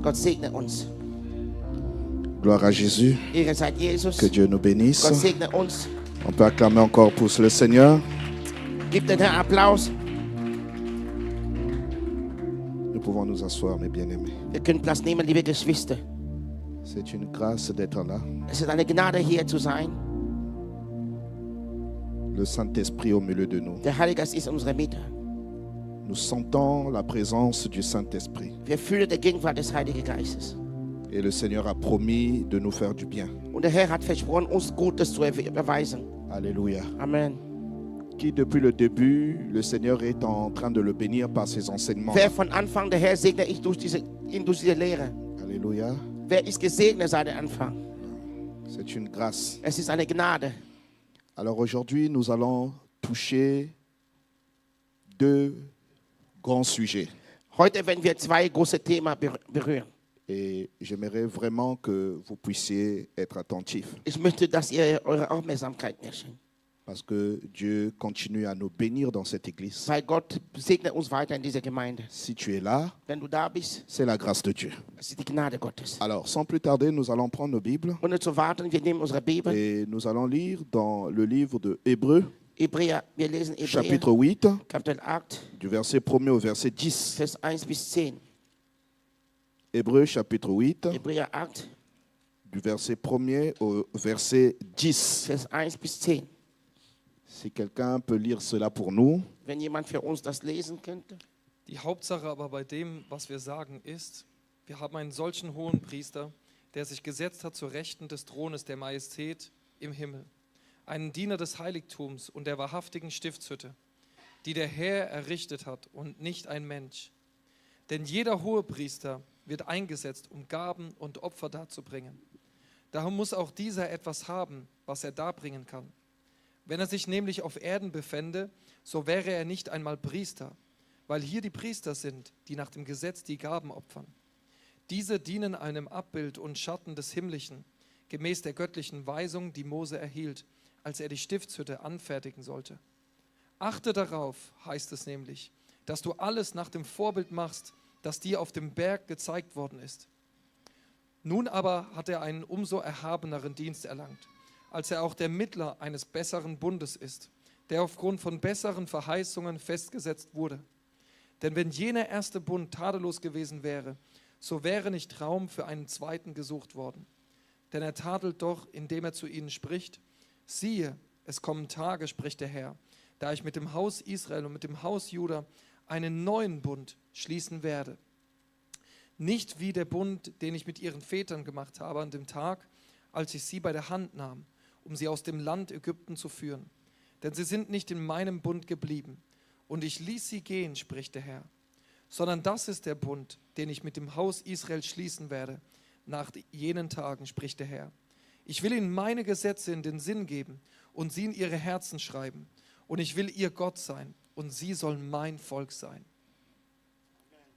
Gott segne uns. Gloire à Jésus. Ehre sei Jesus. Que Dieu nous bénisse. Gott segne uns. On peut acclamer encore pour le Seigneur. Gib den Herrn Applaus. Nous pouvons nous asseoir, mes bien-aimés. Wir können Platz nehmen, liebe Geschwister. C'est une grâce d'être là. Es ist eine Gnade, hier zu sein. Le Saint-Esprit au milieu de nous. Der Heilige Geist ist in unserer Mitte. Nous sentons la présence du Saint-Esprit. Wir fühlen die Gegenwart des Heiligen Geistes. Et le Seigneur a promis de nous faire du bien. Und der Herr hat versprochen, uns Gutes zu erweisen. Alléluia. Amen. Qui depuis le début, le Seigneur est en train de le bénir par ses enseignements. Wer von Anfang der Herr segne ich durch diese Lehre. Alléluia. Wer ist gesegnet seit dem Anfang? C'est une grâce. Es ist eine Gnade. Alors aujourd'hui, nous allons toucher deux grands sujets. Heute werden wir zwei große Themen berühren. Et j'aimerais vraiment que vous puissiez être attentifs. Ich möchte, dass ihr eure Aufmerksamkeit mir schenkt. Parce que Dieu continue à nous bénir dans cette église. Weil Gott segne uns weiter in dieser Gemeinde. Si tu es là, Wenn du da bist, c'est la grâce de Dieu. das ist die Gnade Gottes. Alors, sans plus tarder, nous allons prendre nos Bibles Ohne zu warten, wir nehmen unsere Bibel. et nous allons lire dans le livre de Hébreux, Hebräer, wir lesen Hebräer, chapitre 8, Kapitel 8, du verset 1er au verset 10. Vers 1 bis 10. Hébreux, chapitre 8, Hebräer 8, du verset 1er au verset 10. Vers 1 bis 10. Si quelqu'un peut lire cela pour nous. Wenn jemand für uns das lesen könnte. Die Hauptsache aber bei dem, was wir sagen, ist, wir haben einen solchen hohen Priester, der sich gesetzt hat zur Rechten des Thrones der Majestät im Himmel, einen Diener des Heiligtums und der wahrhaftigen Stiftshütte, die der Herr errichtet hat und nicht ein Mensch. Denn jeder Hohepriester wird eingesetzt, um Gaben und Opfer darzubringen. Darum muss auch dieser etwas haben, was er darbringen kann. Wenn er sich nämlich auf Erden befände, so wäre er nicht einmal Priester, weil hier die Priester sind, die nach dem Gesetz die Gaben opfern. Diese dienen einem Abbild und Schatten des Himmlischen, gemäß der göttlichen Weisung, die Mose erhielt, als er die Stiftshütte anfertigen sollte. Achte darauf, heißt es nämlich, dass du alles nach dem Vorbild machst, das dir auf dem Berg gezeigt worden ist. Nun aber hat er einen umso erhabeneren Dienst erlangt, als er auch der Mittler eines besseren Bundes ist, der aufgrund von besseren Verheißungen festgesetzt wurde. Denn wenn jener erste Bund tadellos gewesen wäre, so wäre nicht Raum für einen zweiten gesucht worden. Denn er tadelt doch, indem er zu ihnen spricht, siehe, es kommen Tage, spricht der Herr, da ich mit dem Haus Israel und mit dem Haus Juda einen neuen Bund schließen werde. Nicht wie der Bund, den ich mit ihren Vätern gemacht habe an dem Tag, als ich sie bei der Hand nahm, um sie aus dem Land Ägypten zu führen. Denn sie sind nicht in meinem Bund geblieben. Und ich ließ sie gehen, spricht der Herr. Sondern das ist der Bund, den ich mit dem Haus Israel schließen werde, nach jenen Tagen, spricht der Herr. Ich will ihnen meine Gesetze in den Sinn geben und sie in ihre Herzen schreiben. Und ich will ihr Gott sein und sie sollen mein Volk sein.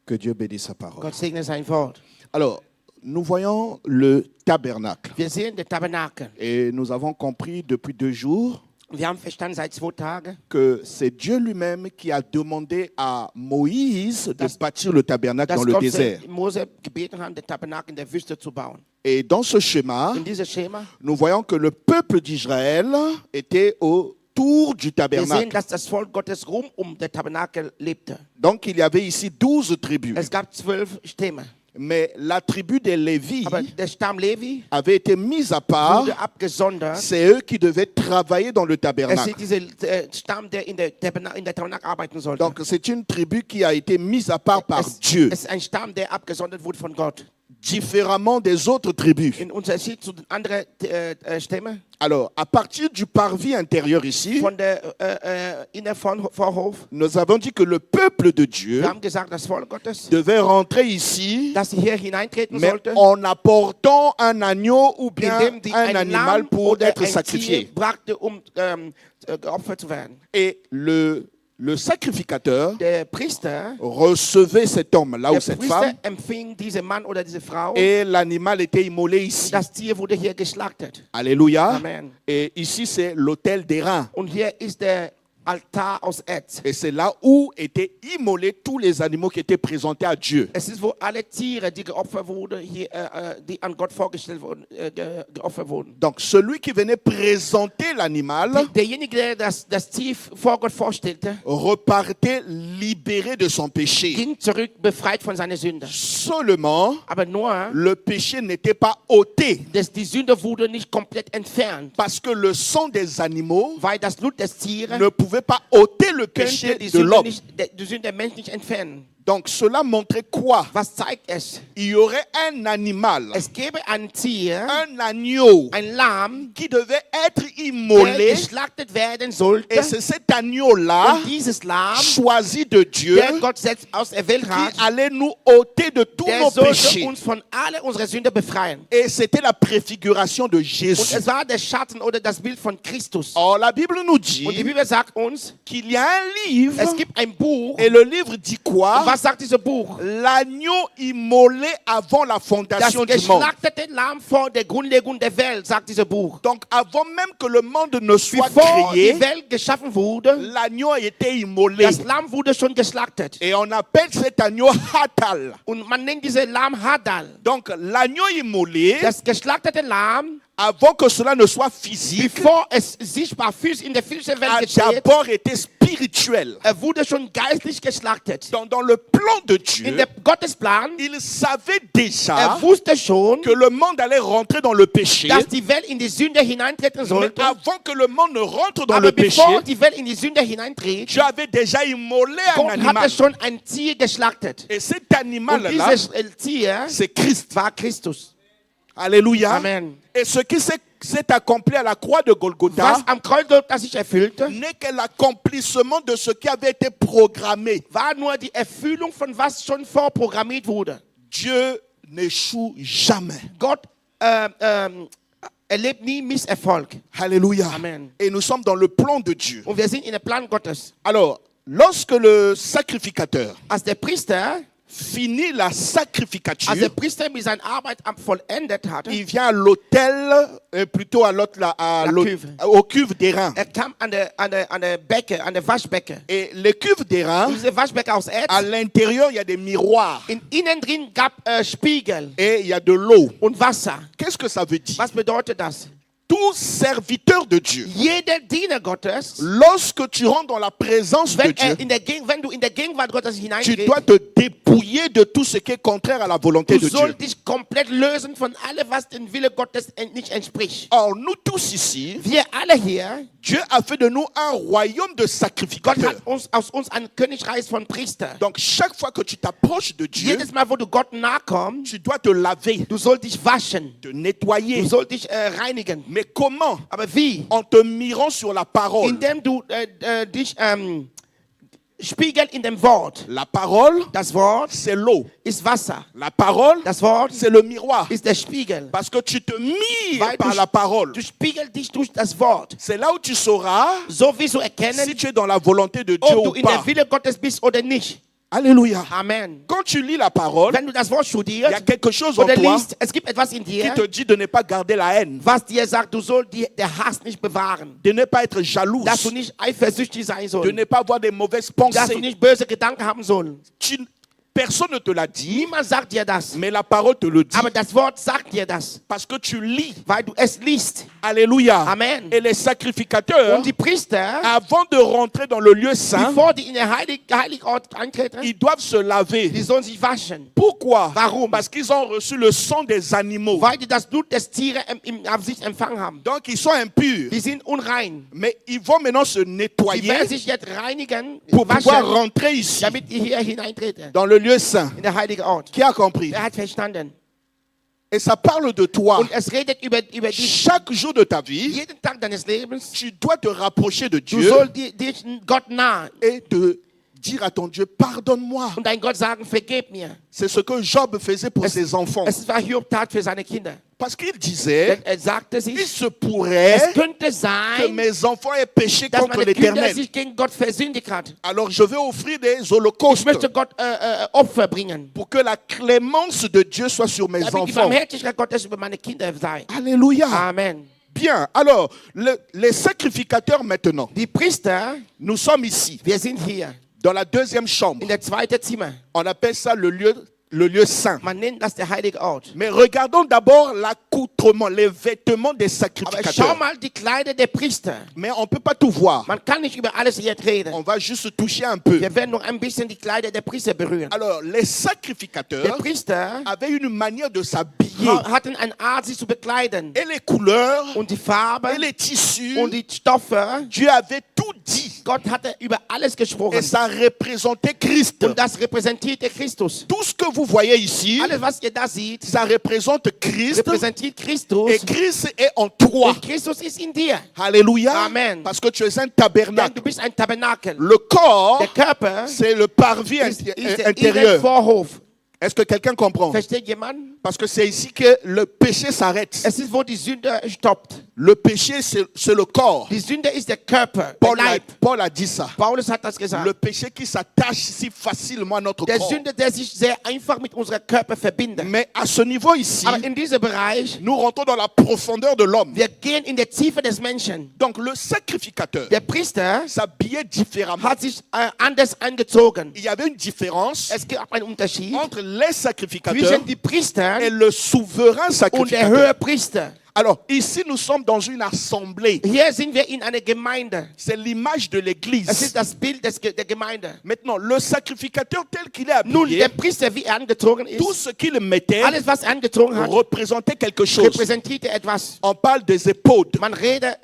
Que Dieu bénisse sa parole. Gott segne sein Wort. Alors, nous voyons le tabernacle. Wir sehen den Tabernakel. Et nous avons compris depuis 2 jours Wir haben verstanden seit 2 Tagen, que c'est Dieu lui-même qui a demandé à Moïse de bâtir le tabernacle dass dans le Gott désert. Mose gebeten hat, den Tabernakel in der Wüste zu bauen. Et dans ce schéma, In diesem Schema, nous voyons que le peuple d'Israël était autour du wir sehen, tabernacle. dass das Volk Gottes rum den Tabernakel lebte. Donc il y avait ici 12 tribus. Es gab 12 Stämme. Mais la tribu des Lévis Aber der Stamm Levi avait été mise à part. wurde abgesondert. C'est eux qui devaient travailler dans le Es tabernacle. ist dieser Stamm, der in der Tabernakel arbeiten sollte. Donc c'est une tribu qui a été mise à part par Dieu, Es ist ein Stamm, der abgesondert wurde von Gott. différemment des autres tribus. In Unterschied zu den anderen Stämmen, Alors, à partir du parvis intérieur ici, von der Vorhof, nous avons dit que le peuple de Dieu wir haben gesagt, das Volk Gottes, devait rentrer ici, dass sie hier hineintreten mais sollte, en apportant un agneau ou bien indem die un ein animal Lamm pour oder être ein Tier sacrifié. brachte, geopfert zu werden. Et le sacrificateur Der Priester, recevait cet homme-là ou der cette Priester femme empfing diesen Mann oder diese Frau. et l'animal était immolé ici. Das Tier wurde hier geschlachtet. Alléluia. Amen. Et ici, c'est l'autel des reins. Und hier ist der Altar aus Erz. Et c'est là où étaient immolés tous les animaux qui étaient présentés à Dieu. Es ist, wo alle Tiere, die geopfert wurden, hier, die an Gott vorgestellt wurden, geopfert wurden. Donc celui qui venait présenter l'animal Derjenige, der das Tier vor Gott vorstellte, repartait libéré de son péché. ging zurück, befreit von seiner Sünde. Seulement, Aber nur, le péché n'était pas ôté die Sünde wurde nicht komplett entfernt, parce que le sang des animaux weil das Blut des Tieres ne pouvait pas ôter le péché könnte de l'homme. die Sünde der Mensch nicht entfernen. Donc cela montrait quoi? Was zeigt es? Il y aurait un animal, Es gäbe ein Tier, un agneau ein Lamm, qui devait être der immolé. geschlachtet werden sollte. Et c'est cet agneau-là, Und dieses Lamm, choisi de Dieu, der Gott selbst auserwählt hat, qui allait nous ôter de tous der nos sollte péchés. uns von alle unsere Sünde befreien. Et c'était la préfiguration de Und Jésus. es war der Schatten oder das Bild von Christus. Or, la Bible nous Und die dit Bibel sagt uns, qu'il y a un livre, es gibt ein Buch. et le livre dit Und quoi? was sagt dieses Buch? L'agneau immolé avant la Das fondation du monde. geschlachtete Lamm vor der Grundlegung der Welt, sagt dieses Buch. Donc, avant même que le monde ne soit Bevor créé, die Welt geschaffen wurde, l'agneau était immolé. das Lamm wurde schon geschlachtet. Et on appelle cet agneau Hatal. Und man nennt diese Lamm Hadal. Donc, l'agneau immolé, Das geschlachtete Lamm, avant que cela ne soit physique, bevor es sichtbar in der physischen Welt a geschieht, d'abord été spirituel. wurde schon geistlich geschlachtet. Dans le plan de Dieu, In der Gottesplan, il savait déjà wusste schon, que le monde allait rentrer dans le péché. dass die Welt in die Sünde hineintreten Mais sollte. avant que le monde ne rentre dans Aber le péché, bevor die Welt in die Sünde hineintritt, Dieu avait déjà immolé un Gott animal. hatte schon ein Tier geschlachtet. Et cet Und animal-là, dieses Tier c'est Christ. war Christus. Alléluia. Amen. Et ce qui s'est accompli à la croix de Golgotha Was am Kreuz Golgatha sich erfüllte, n'est que l'accomplissement de ce qui avait été programmé. war nur die Erfüllung von was schon vorprogrammiert wurde. Dieu n'échoue jamais. Gott erlebt nie Misserfolg. Alléluia. Amen. Et nous sommes dans le plan de Dieu. Und wir sind in der Plan Gottes. Alors, lorsque le sacrificateur Als der Priester finit la sacrificature, Als der Priester mit seiner Arbeit vollendet hatte, il vient à l'autel, plutôt à l'autre, cuve. aux cuves d'airain. kam an der Becke, an der Waschbecke. Et les cuves d'airain, Und diese Waschbecke aus Erz, à l'intérieur, il y a des miroirs innen drin gab Spiegel et il y a de l'eau. und Wasser. Qu'est-ce que ça veut dire? Was bedeutet das? Tout serviteur de Dieu, Jeder Diener Gottes, lorsque tu rentres dans la présence de wenn Dieu, wenn du in der Gegenwart Gottes tu hineintrittst, dois te dépouiller de tout ce qui est contraire à la volonté du de Dieu. sollst dich komplett lösen von allem, was dem Wille Gottes nicht entspricht. Or, nous tous ici, Wir alle hier, Dieu a fait de nous un royaume de Gott sacrificateurs. hat aus uns ein Königreich von Priestern. Donc, chaque fois que tu t'approches de Dieu, Jedes Mal, wo du Gott nahe kommst, tu dois te laver, du sollst dich waschen, te nettoyer. du sollst dich reinigen. Mais comment? Aber wie? En te mirant sur la parole. Indem du dich spiegeln in dem Wort. La parole, Das Wort c'est l'eau. ist Wasser. La parole, Das Wort c'est le miroir. ist der Spiegel. Parce que tu te mires Weil par la parole. du spiegelst dich durch das Wort. C'est là où tu sauras So wirst du erkennen, si tu es dans la volonté de Dieu ob du ou in pas. der Wille Gottes bist oder nicht. Alléluia. Amen. Quand tu lis la parole, Wenn du das Wort il y a studierst quelque chose en oder toi liest, es gibt etwas in qui dir, te dit de ne pas garder la haine, was dir sagt, du sollst der Hass nicht bewahren. de ne pas être jalouse, Dass du nicht eifersüchtig sein de sollst. ne pas avoir des mauvaises Dass du pensées. nicht böse Gedanken haben sollst. Personne ne te l'a dit, Niemand sagt dir das. mais la parole te le dit. Aber das Wort sagt dir das. Parce que tu lis. Weil du es liest. Alléluia. Amen. Et les sacrificateurs, Und die Priester, avant de rentrer dans le lieu saint, bevor die in den Heiligort eintreten, ils doivent se laver. die sollen sich waschen. Pourquoi? Warum? Parce qu'ils ont reçu le sang des animaux. Weil die das Blut des Tieres auf sich empfangen haben. Donc ils sont impurs. Die sind unrein. Mais ils vont maintenant se Die nettoyer werden sich jetzt reinigen, pour pouvoir waschen, rentrer ici, damit die hier hineintreten. dans le lieu saint. In der heilige Ort. Qui a compris? Wer hat verstanden? Et ça parle de toi. Und es redet über dich. Chaque jour de ta vie, Jeden Tag deines Lebens. tu dois te rapprocher de Du Dieu sollst dich Gott nahe et te dire à ton Dieu, pardonne-moi. und dein Gott sagen, vergib mir. C'est ce que Job faisait pour ses enfants. Es war Hiob tat für seine Kinder. Parce qu'il disait, Denn er sagte il sich, se pourrait es könnte que sein, mes enfants aient péché dass contre meine Kinder l'Éternel. sich gegen Gott versündigt hat. Alors je vais offrir des Ich holocaustes möchte Gott Opfer bringen, pour que la clémence de Dieu soit sur mes damit die enfants. Barmherzigkeit Gottes über meine Kinder sei. Alléluia. Amen. Bien, alors, les sacrificateurs maintenant, Die Priester, nous sommes ici, wir sind hier dans la deuxième chambre. in der zweiten Zimmer. On appelle ça le lieu saint. Man nennt das der heilige Ort. Mais regardons d'abord l'accoutrement, les vêtements des Aber schau sacrificateurs. mal die Kleider der Priester. Mais on ne peut pas tout voir. Man kann nicht über alles jetzt reden. On va juste toucher un peu. Wir werden noch ein bisschen die Kleider der Priester berühren. Alors, les Der sacrificateurs Priester avaient une manière de s'habiller. hatten eine Art, sich zu bekleiden. Et les couleurs, Und die Farbe et les tissus, und die Stoffe. Dieu avait tout dit. Gott hatte über alles gesprochen. Et ça représentait Christ. Und das repräsentierte Christus. Tout ce que vous voyez ici, Alles, was ihr da seht, ça représente Christ. repräsentiert Christus. Et Christ est en toi. Und Christus ist in dir. Alléluia. Amen. Parce que tu es un Denn tabernacle. du bist ein Tabernakel. Le corps, Der Körper c'est le parvis ist der intérieur. Innenvorhof. Est-ce que quelqu'un comprend? Versteht jemand? Parce que c'est ici que le péché s'arrête. Es ist, wo die Sünde stoppt. Le péché, c'est le corps. Die Sünde ist der Körper, der Leib. Paul a dit ça. Paulus hat das gesagt. Le péché qui s'attache si facilement à notre Der corps. Sünde, der sich sehr einfach mit unserem Körper verbindet. Mais à ce niveau ici, Aber in diesem Bereich, nous rentrons dans la profondeur de l'homme. wir gehen in der Tiefe des Menschen. Donc le sacrificateur Der Priester s'habillait différemment. hat sich anders angezogen. Il y avait une différence Es gibt einen Unterschied entre les sacrificateurs zwischen die Priester et le souverain und der sacrificateur. Höhepriester. Alors, ici, nous sommes dans une assemblée. Hier sind wir in einer Gemeinde. C'est l'image de Es l'église. ist das Bild der Gemeinde. Maintenant, le sacrificateur tel qu'il est Nun, habillé, der Priester, wie er angezogen tout ist, ce qu'il mettait alles, was er angezogen hat, représentait quelque chose. repräsentierte etwas. On parle des épaules. Man redet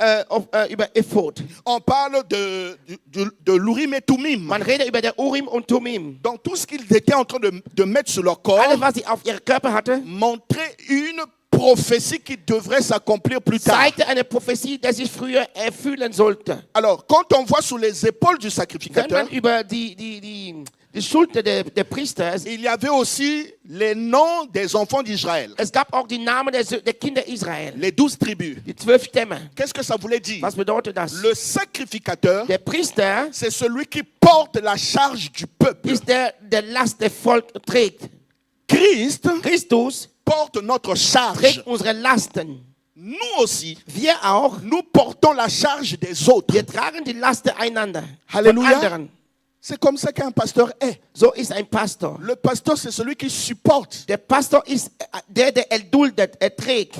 über Ephod. On parle de l'Urim et Tumim. Man redet über der Urim und Tumim. Donc, tout ce qu'ils étaient en train de mettre sur leur corps Alles, was sie auf ihrem Körper hatte, montrait une prophétie qui devrait s'accomplir plus tard. zeigte eine Prophetie, die sich früher erfüllen sollte. Alors, quand on voit sur les épaules du Wenn sacrificateur, man über die Schulter der Priester, il y avait aussi les noms des enfants d'Israël, es gab auch die Namen der Kinder Israel. les 12 tribus. Die 12 Stämme. Qu'est-ce que ça voulait dire? Was bedeutet das? Le sacrificateur, Der Priester c'est celui qui porte la charge du peuple. ist der Last der Volk trägt. Christus Porte notre charge. trägt unsere Lasten. Nous aussi, Wir auch. nous portons la charge des autres. Wir tragen die Lasten einander. Von Halleluja. anderen. C'est comme ça qu'un pasteur est. So ist ein Pastor. Le pasteur, c'est celui qui supporte. Der Pastor ist der erduldet, trägt.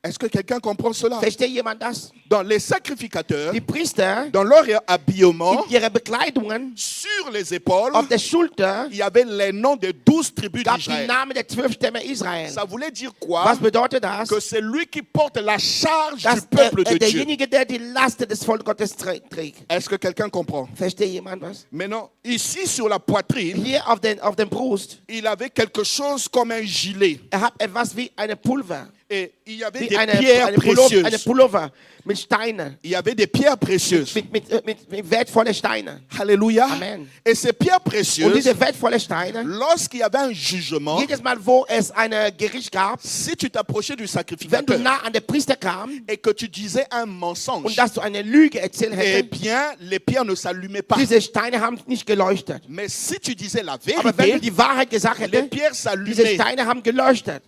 Est-ce que quelqu'un comprend cela? Versteht jemand das? Dans les sacrificateurs, Die Priester, dans leur habillement, in ihre Bekleidungen, sur les épaules, auf der Schulter, il y avait les noms des 12 tribus gab die d'Israël. Namen der 12 Stämme Israel. Ça voulait dire quoi? Was bedeutet das? Que c'est lui qui porte la charge Dass du peuple de Dieu. derjenige, der die Last des Volkes Gottes trägt. Est-ce que quelqu'un comprend? Versteht jemand was? Maintenant, ici sur la poitrine, Hier auf den Brust, il avait quelque chose comme un gilet. hat etwas wie eine Pulver. Et il y avait Wie des pierres précieuses. eine Pullover mit Steinen. Il y avait des pierres précieuses. Mit wertvollen Steinen. Alléluia. Amen. Et ces pierres Und précieuses, diese wertvollen Steine, lorsqu'il y avait un jugement, jedes Mal, wo es ein Gericht gab, si tu t'approchais du wenn du sacrificateur nah an den Priester kam et que tu disais un und mensonge, dass du eine Lüge erzählt eh hättest, bien, les pierres ne s'allumaient pas. diese Steine haben nicht geleuchtet. Mais si tu disais la Aber wenn du vérité, die Wahrheit gesagt les hättest, pierres diese s'allumaient. Steine haben geleuchtet.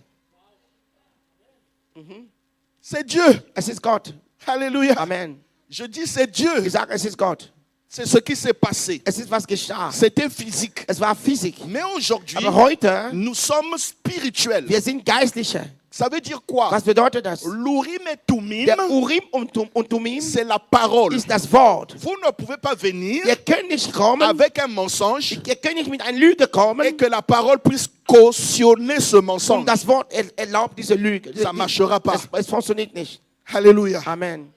C'est Dieu. Es ist Gott. Alléluia. Amen. Je dis c'est Dieu. Ich sage, es ist Gott. C'est ce qui s'est passé. Es ist was geschah. C'était physique. Es war Physik. Mais aujourd'hui, Aber heute, nous sommes spirituels. wir sind Geistliche. Ça veut dire quoi? Was bedeutet das? L'Urim et Tumim, Der Urim und Tumim c'est la parole. ist das Wort. Vous ne pouvez pas venir Ihr könnt nicht kommen, avec un mensonge ihr könnt nicht mit einer Lüge kommen et que la parole puisse cautionner ce und mensonge. das Wort erlaubt diese Lüge. Ça marchera pas. Es funktioniert nicht. Alléluia. Amen.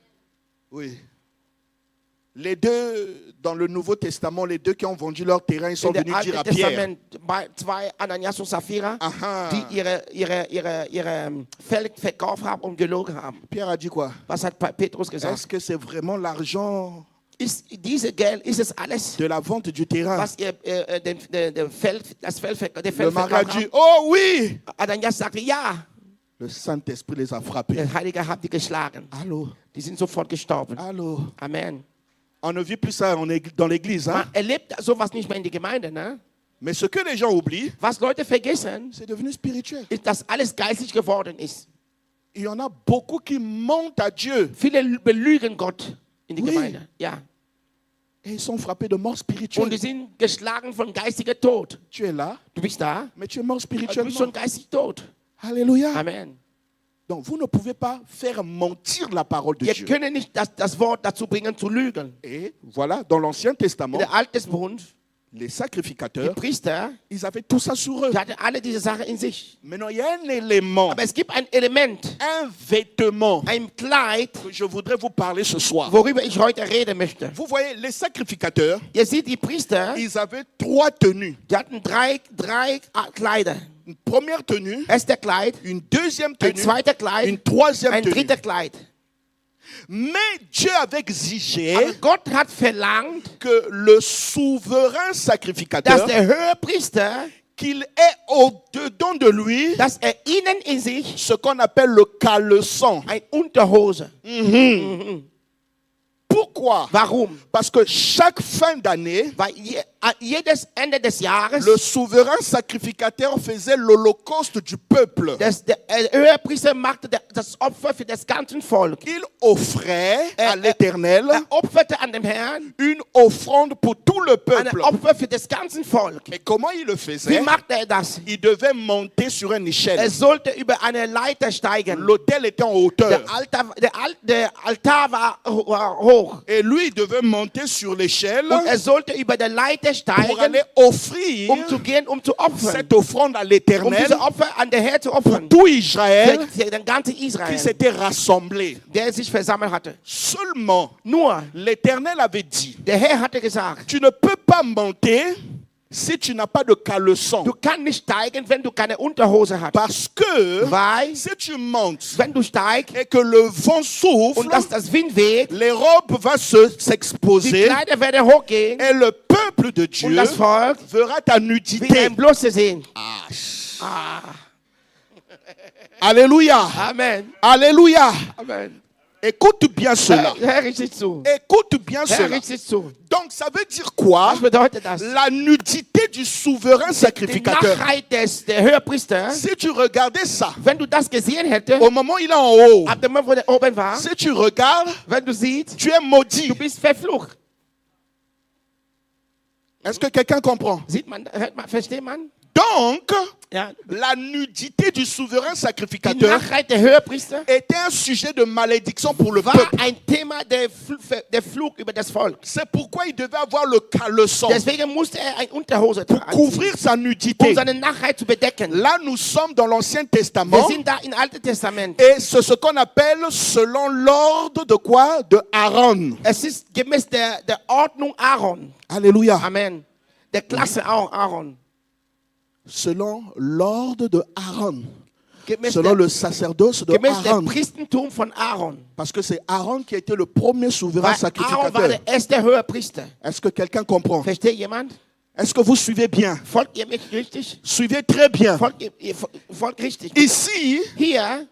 Oui. Les deux, dans le Nouveau Testament, les deux qui ont vendu leur terrain, ils sont In der venus dire à Alten Pierre. Testament, zwei Ananias und Sapphira, Aha. die ihre Feld verkauft haben und gelogen haben. Pierre a dit quoi? Was hat Petrus gesagt? Est-ce que c'est vraiment l'argent Ist diese Geld, ist es alles, de la vente du terrain? was ihr das Feld Le verkauft mari a dit, habt? oh oui! Ananias sagte, ja. Le Saint-Esprit les a frappés. Der Heilige hat die geschlagen. Allô? Die sind sofort gestorben. Allô? Amen. On ne vit plus ça dans l'église. Hein? Man erlebt sowas nicht mehr in der Gemeinde, ne? Mais ce que les gens oublient, Was Leute vergessen, c'est devenu spirituel. ist, dass alles geistlich geworden ist. Il y en a beaucoup qui mentent à Dieu Viele belügen Gott in die Oui. Gemeinde. Ja. et ils sont frappés de mort Und spirituelle. die sind geschlagen von geistiger Tod. Tu es là, Du bist da, mais tu es mort aber du bist spirituellement. schon geistig tot. Alléluia. Amen. Donc vous ne pouvez pas faire mentir la parole de Wir Dieu. können nicht das Wort dazu bringen, zu lügen. Et voilà, dans l'Ancien In Testament, der Altes Bund, les die sacrificateurs, Priester, ils avaient tout ça sur eux. die hatten alle diese Sachen in sich. Maintenant, il y a un élément, Aber es gibt ein Element, un vêtement ein Kleid, que je voudrais vous parler ce soir. worüber ich heute reden möchte. Vous voyez, les sacrificateurs, Ihr seht, die Priester, ils avaient 3 tenues. die hatten drei Kleider. Une première tenue, Erster Kleid, une deuxième ein tenue, zweiter Kleid, une troisième ein tenue. dritter Kleid. Mais Dieu avait exigé Aber Gott hat verlangt, que le souverain dass sacrificateur, der Höhepriester, qu'il ait au-dedans de lui dass innen in sich ce qu'on appelle le caleçon. ein Unterhose. Pourquoi? Warum? Parce que chaque fin d'année, Weil jedes Ende des Jahres le souverain sacrificateur faisait l'holocauste du peuple. der Höhepriester machte das Opfer für das ganze Volk. Il offrait à l'Éternel Opferte an dem Herrn une offrande pour tout le ein peuple. Opfer für das ganze Volk. Et comment il le Wie faisait? machte das? Il devait monter sur une échelle. Sollte über eine Leiter steigen. L'autel était en hauteur. Der Altar war hoch. Et lui, il devait monter sur l'échelle Und sollte über der Leiter pour steigen, aller offrir zu gehen, zu opfern. cette offrande à l'Éternel Diese Opfer an der Herr zu opfern. tout Israël Für den ganzen qui Israel, s'était rassemblé. der sich versammelt hatte. Seulement, Nur, l'Éternel avait dit, der Herr hatte gesagt, tu ne peux pas monter si tu n'as pas de caleçon. du kannst nicht steigen, wenn du keine Unterhose hast. Parce que Weil, si tu montes wenn du steigst et que le vent souffle, und dass das Wind weht, les robes vont die s'exposer Kleider werden hochgehen et le peuple de und Dieu das Volk verra ta wie nudité. ein Bloße sehen. Alléluia. Amen. Alléluia. Amen. Écoute bien cela. Hör richtig zu. Écoute bien Hör cela. richtig zu. Donc ça veut dire quoi? Was bedeutet das? La nudité du souverain Die sacrificateur. Nachheit der Höhepriester, Si tu regardais ça, wenn du das gesehen hättest, au moment où il est en haut, ab dem Moment, wo der oben war, si tu regardes, wenn du siehst, tu es maudit. du bist verflucht. Est-ce que quelqu'un comprend? Sieht man, hört man, versteht man? Donc, Ja. la nudité du souverain Die sacrificateur Nachheit der Höhepriester était un sujet de malédiction pour le war peuple. ein Thema der Fluch über das Volk. C'est pourquoi il devait avoir le caleçon Deswegen musste ein Unterhose pour tragen, couvrir sa nudité. um seine Nachheit zu bedecken. Là, nous sommes dans l'Ancien Wir Testament sind da im Alten Testament. et c'est ce qu'on appelle selon l'ordre de quoi? De Aaron. Es ist gemäß der Ordnung Aaron. Alléluia. Amen. Der Klasse auch Aaron. Selon l'ordre de Aaron. Gemäß Selon der, le sacerdoce de gemäß der Aaron. Priestertum von Aaron. Parce que c'est Aaron qui a été le premier souverain Weil Aaron war sacrificateur. der erste Höhepriester. Est-ce que quelqu'un comprend? Versteht jemand? Est-ce que vous suivez bien? Folgt ihr mich richtig? Suivez très bien. Folgt richtig. Ici, Hier,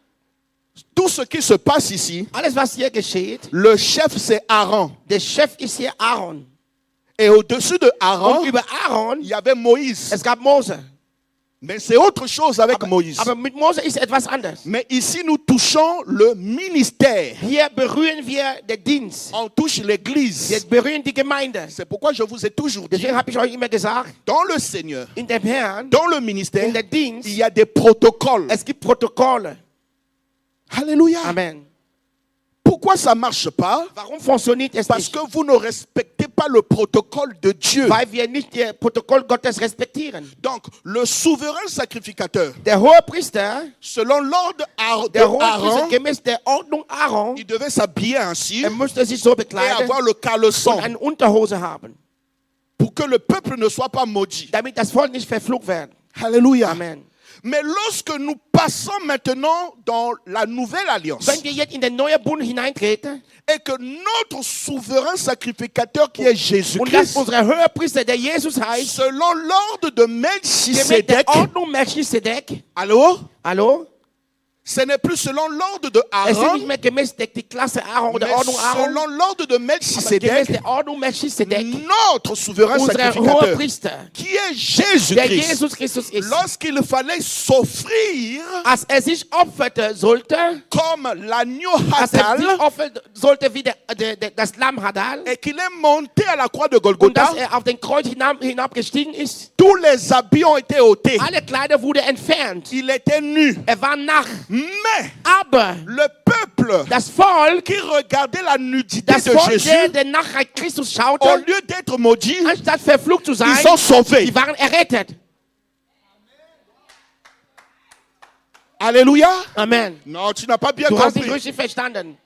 tout ce qui se passe ici, alles was hier geschieht, le chef c'est Aaron. der Chef ist hier Aaron. Et au-dessus de Aaron, Und über Aaron, il y avait Moïse. es gab Mose. Mais c'est autre chose avec Moïse. Aber mit Mose ist etwas anders. Mais ici, nous touchons le ministère. Hier berühren wir den Dienst. On touche Wir l'église. berühren die Gemeinde. C'est pourquoi je vous ai toujours dit, Deswegen habe ich euch immer gesagt, dans le Seigneur, in dem Herrn, dans le ministère, in der Dienst, il y a des protocoles. es gibt Protokolle. Alléluia. Amen. Pourquoi ça ne marche pas? Warum funktioniert es Parce nicht? que vous ne respectez pas le protocole de Dieu. Weil wir nicht das Protokoll Gottes respektieren. Donc, le souverain sacrificateur, Der Hohepriester, selon l'ordre der de Hohepriester Aaron, gemäß der Ordnung Aaron, il devait s'habiller ainsi musste sich so et bekleiden avoir le und caleçon eine Unterhose haben, pour que le peuple ne soit pas maudit. damit das Volk nicht verflucht wird. Alléluia. Amen. Mais lorsque nous passons maintenant dans la nouvelle alliance Wenn wir jetzt in den neuen Bund hineintreten et que notre souverain sacrificateur qui est und dass Jésus-Christ, unser Höhepriester, der Jesus heißt, selon l'ordre de gemäß der Melchisedec, Ordnung Melchisedek, allô? hallo? Ce n'est plus selon l'ordre de Es ist Aaron, nicht mehr gemäß die Klasse Aaron oder mais Ordnung Aaron, selon l'ordre de aber gemäß Melchisedec, der Ordnung Melchisedek, notre souverain unser sacrificateur, Hohepriester, qui est der Jésus-Christ. Jesus Christus ist. Lorsqu'il fallait s'offrir Als sich opferte sollte, comme l'agneau als Hatal, sich opfern sollte wie das Lamm Hadal, et qu'il est monté à la croix de und Golgotha, dass auf den Kreuz hinabgestiegen ist, tous les habits ont été ôtés. alle Kleider wurden entfernt. Il était nu. Er war nackt. Mais Aber le peuple das Volk, qui regardait la nudité das de Volk, Jésus, der Nachtheit Christus au schaute, lieu d'être maudit, anstatt verflucht zu sein, ils sont sauvés. die waren errettet. Alléluia. Amen. Non, tu n'as pas bien Du hast nicht compris. richtig verstanden.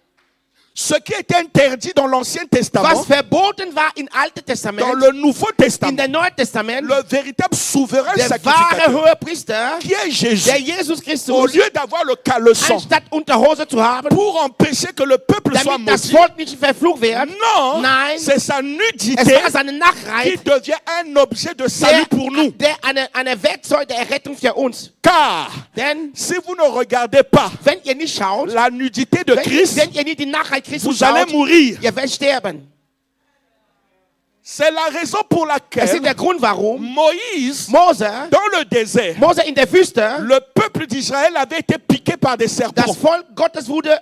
Ce qui était interdit dans l'Ancien Was Testament, verboten war im Alten dans Testament, le Nouveau in Testament, der Neuen Testament, le véritable souverain der wahre sacrificateur, Hohepriester, qui est Jésus, der Jesus au Christus, lieu d'avoir le caleçon anstatt Unterhose zu haben, pour empêcher que le peuple soit damit das maudit, Volk nicht verflucht wird, non, nein, c'est sa es nudité war seine qui Nachtheit, devient un objet de salut pour nous. der eine Werkzeug der Errettung für uns. Car Denn si vous ne regardez pas wenn ihr nicht schaut, la nudité de Christ, wenn ihr nicht die Nachtheit Christus vous allez schaut, mourir. ihr werdet sterben. C'est la raison pour Das laquelle ist der Grund, warum Moïse, Mose dans le désert, in der Wüste, le peuple d'Israël avait été piqué par des serpents. das Volk Gottes wurde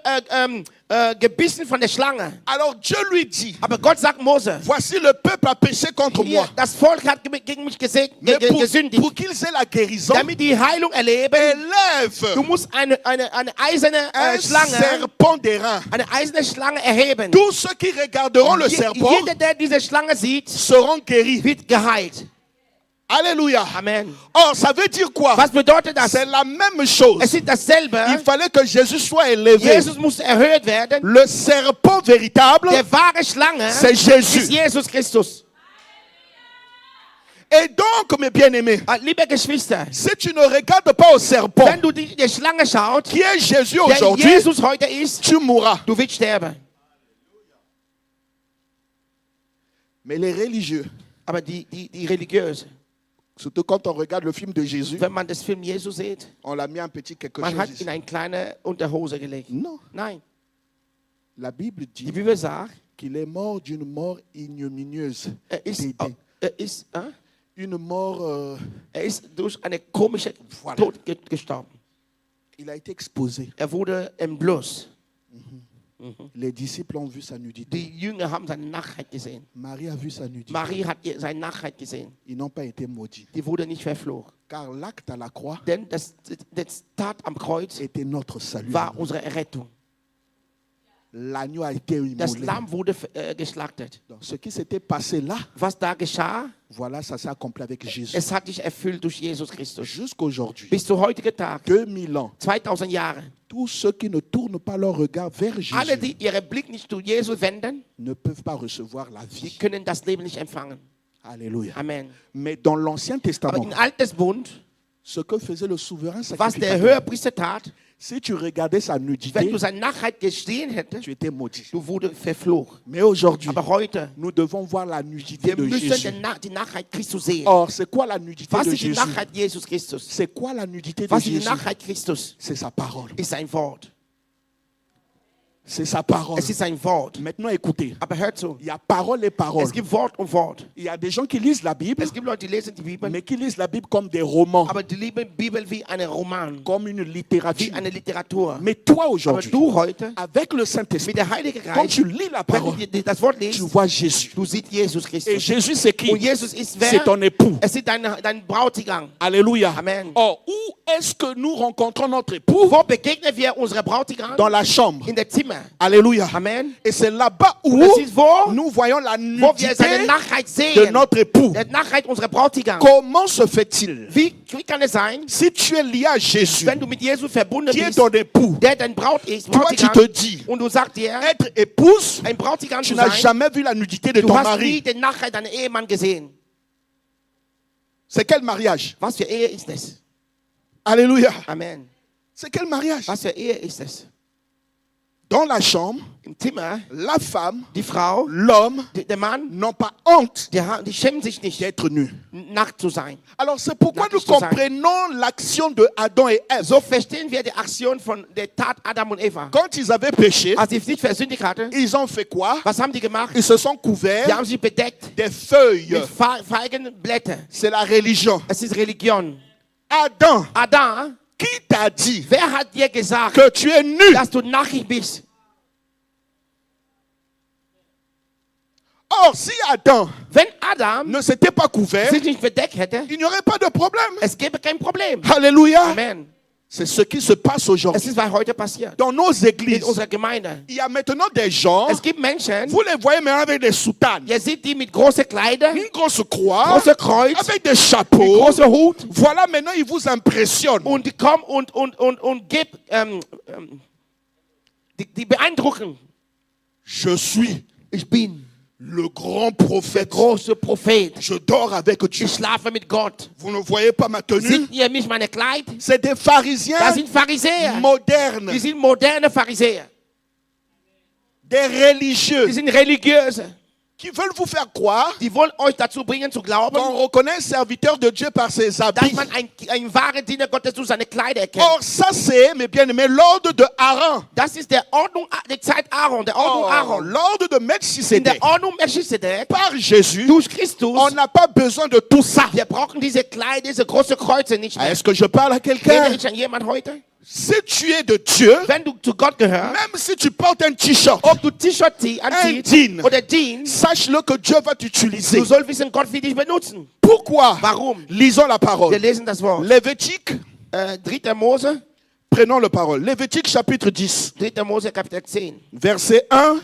gebissen von der Schlange. Alors Dieu lui dit, Aber Gott sagt Mose, voici le peuple a péché contre hier, moi. das Volk hat gegen mich Mais gesündigt. pour qu'ils aient la guérison, Damit die Heilung erleben, élève du musst eine eiserne un Schlange, serpent d'airain. eine eiserne Schlange erheben. Tous ceux qui regarderont le serpent Jeder, der diese Schlange sieht, seront guéris. wird geheilt. Alléluia. Amen. Or, ça veut dire quoi? Was bedeutet das? C'est la même chose. Es ist dasselbe. Il fallait que Jésus soit élevé. Jesus muss erhöht werden. Le serpent véritable, Der wahre Schlange c'est ist Jésus. Jesus Christus. Et donc, mes bien-aimés, Liebe Geschwister, si tu ne regardes pas au serpent, wenn du die Schlange schaust, qui est Jésus der aujourd'hui, Jesus heute ist, tu mourras. du wirst sterben. Mais les religieux, Aber die Religiösen, surtout quand on regarde le film de Jésus, wenn man das Film Jesus sieht, on l'a mis un petit quelque man chose hat ici. in eine kleine Unterhose gelegt. Non, Nein, la Bible die dit Bibel sagt, qu'il est mort d'une mort ignominieuse. er ist durch eine komische Voilà. Tod gestorben. Il a été exposé. Er wurde entblößt. Les disciples ont vu sa nudité. Die Jünger haben seine Nachtheit gesehen. Marie a vu sa nudité. Marie hat seine Nachtheit gesehen. Ils n'ont pas été maudits. Die wurde nicht verflucht. Car l'acte à la croix Denn das Tat am Kreuz était notre salut. war unsere Errettung. L'agneau a été Das immolé. Lamm wurde geschlachtet. Donc, ce qui s'était passé là, Was da geschah, voilà, ça s'est accompli avec Jésus. es hat sich erfüllt durch Jesus Christus. Jusqu'aujourd'hui, Bis zu heutigen Tag, 2000 ans, 2000 Jahre. tous ceux qui ne tournent pas leur regard vers Alle, Jésus die ihren Blick nicht zu Jesus wenden, ne peuvent pas recevoir la die vie. können das Leben nicht empfangen. Alléluia. Amen. Mais dans l'Ancien Aber Testament, im Alten Bund, ce que faisait le souverain was der sacrificateur, Hohepriester tat, si tu regardais sa wenn nudité, du seine Nachtheit gesehen hättest, tu étais maudit. du wurdest verflucht. Mais aujourd'hui, Aber heute, nous devons voir la nudité wir de müssen Jésus. die Nachtheit Christus sehen. Or, c'est quoi la nudité Was de ist die Jésus? Nachtheit Jesus Christus? C'est quoi la nudité de Was ist die Jésus? Nachtheit Christus? C'est sa parole. Ist sein Wort. C'est sa parole. Es ist sein Wort. Maintenant, écoutez. Aber hört zu. Il y a parole et parole. Es gibt Wort und Wort. Il y a des gens qui lisent la Bible, Es gibt Leute, die lesen die Bibel, mais qui lisent la Bible comme des romans, aber die lieben Bibel wie einen Roman, comme une wie littérature. eine Literatur. Mais toi, Aber aujourd'hui, du heute, avec le mit Saint-Esprit, der Heilige quand Geist, tu lis la wenn parole, du das Wort tu liest, vois Jésus. du siehst Jesus Et Christus. Jésus, c'est qui? Und Jesus ist C'est wer? ton époux. Es ist dein Brautigam. Alléluia. Amen. Or, où est-ce que nous rencontrons notre époux? Wo begegnen wir unsere Brautigam? Dans la chambre. In der Zimmer. Alléluia. Amen. Et c'est là-bas où Und es ist wo? nous voyons la Wo wir seine nudité Nachtheit de sehen. notre époux. Der Nachtheit unserer Brautigam. Comment se fait-il? Wie kann es sein, Si tu es lié à Jésus, wenn du mit Jesus verbunden qui est bist, ton époux, der dein Braut ist, toi tu Bräutigam, te dis, und du sagst dir, être épouse, ein Bräutigam tu zu n'as sein, jamais vu la nudité de du ton hast nie mari. den Nachtheit deines Ehemanns gesehen. C'est quel mariage? Was für Ehe ist es? Alléluia. Amen. C'est quel mariage? Was für Ehe ist es? Dans la chambre, im Zimmer, la femme, die Frau, l'homme der Mann, n'ont pas honte die schämen sich nicht, d'être nus. nackt zu sein. Alors c'est pourquoi Nackt nous zu sein. comprenons l'action de Adam et Ève. So verstehen wir die Aktion von der Tat Adam und Eva. Quand ils avaient péché, Als sie sich versündigt hatten, ils ont fait quoi? was haben die gemacht? Ils se sont Die couverts haben sich bedeckt des feuilles. mit Feigenblätter. C'est la religion. Es ist Religion. Adam, Adam, qui t'a dit wer hat dir gesagt, que tu es nu? dass du nackig bist? Or, si Adam Wenn Adam ne s'était pas couvert, sich nicht bedeckt hätte, il n'y aurait pas de problème. es gäbe kein Problem. Alléluia. Amen. C'est ce qui se passe aujourd'hui. Es ist, was heute passiert. Dans nos In églises, unserer Gemeinde. il y a maintenant des gens, Es gibt Menschen, vous les voyez maintenant avec des soutanes, ihr seht die mit großen Kleidern, une grosse croix, große Kreuz, avec des chapeaux. große Hut Voilà, maintenant ils vous impressionnent. und die kommen und die beeindrucken. Je suis Ich bin le grand der prophète. große Prophet. Je dors avec Dieu. Ich schlafe mit Gott. Vous ne voyez pas ma tenue? Seht ihr mich, meine Kleid? C'est des Das pharisiens sind Pharisäer. modernes, Die sind moderne Pharisäer. des religieux Die sind religiöse. qui veulent vous faire croire Die wollen euch dazu bringen zu glauben, qu'on reconnaît un serviteur de Dieu par ses dass habits. man ein wahrer Diener Gottes durch seine Kleider erkennt. Or, ça c'est, mes bien-aimés, l'ordre de Aaron. Das ist der Ordnung, die Zeit Aaron, der Ordnung Or, Aaron. l'ordre de In Melchisedec. der Ordnung Melchisedek, Par Jésus, durch Christus, on n'a pas besoin de tout ça. wir brauchen diese Kleider, diese große Kreuze nicht mehr. Est-ce que je parle à Rede quelqu'un? ich an jemand heute? Si tu es de Dieu, Wenn du zu Gott gehörst, même si tu portes un t-shirt, ob du T-Shirt anziehst Jean. oder Jeans, sache-le que Dieu va t'utiliser. du sollst wissen, Gott wird dich benutzen. Pourquoi? Warum? Lisons la Wir parole. lesen das Wort. Lévitique, 3. Mose, prenons la parole. Lévitique chapitre 10, 3. Mose Kapitel 10, verset 1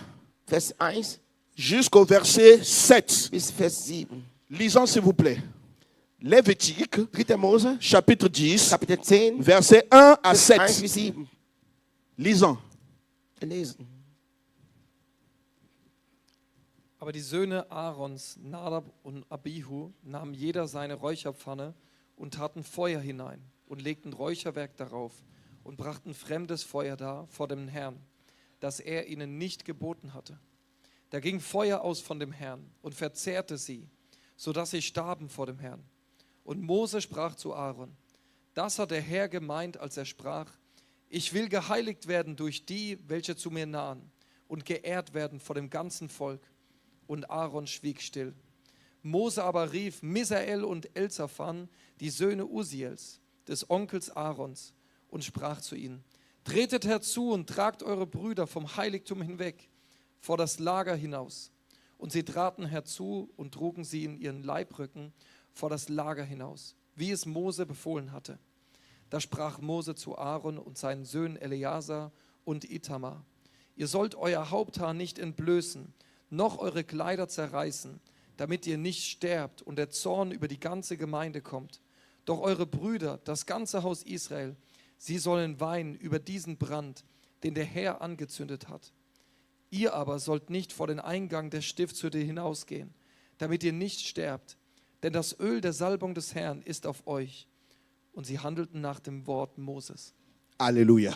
Vers 1 jusqu'au verset 7. bis Vers 7. Lisons s'il vous plaît. Lévitique, 3. Mose, chapitre 10, Kapitel 10, verset 1 à Vers 1 7. bis 7. Lisons. Wir lesen. Aber die Söhne Aarons, Nadab und Abihu, nahmen jeder seine Räucherpfanne und taten Feuer hinein und legten Räucherwerk darauf und brachten fremdes Feuer dar vor dem Herrn, das er ihnen nicht geboten hatte. Da ging Feuer aus von dem Herrn und verzehrte sie, sodass sie starben vor dem Herrn. Und Mose sprach zu Aaron: Das hat der Herr gemeint, als er sprach: Ich will geheiligt werden durch die, welche zu mir nahen, und geehrt werden vor dem ganzen Volk. Und Aaron schwieg still. Mose aber rief Misael und Elzaphan, die Söhne Uziels, des Onkels Aarons, und sprach zu ihnen: Tretet herzu und tragt eure Brüder vom Heiligtum hinweg, vor das Lager hinaus. Und sie traten herzu und trugen sie in ihren Leibrücken vor das Lager hinaus, wie es Mose befohlen hatte. Da sprach Mose zu Aaron und seinen Söhnen Eleazar und Itamar: Ihr sollt euer Haupthaar nicht entblößen, noch eure Kleider zerreißen, damit ihr nicht sterbt und der Zorn über die ganze Gemeinde kommt. Doch eure Brüder, das ganze Haus Israel, sie sollen weinen über diesen Brand, den der Herr angezündet hat. Ihr aber sollt nicht vor den Eingang der Stiftshütte hinausgehen, damit ihr nicht sterbt, denn das Öl der Salbung des Herrn ist auf euch. Und sie handelten nach dem Wort Moses. Alléluia.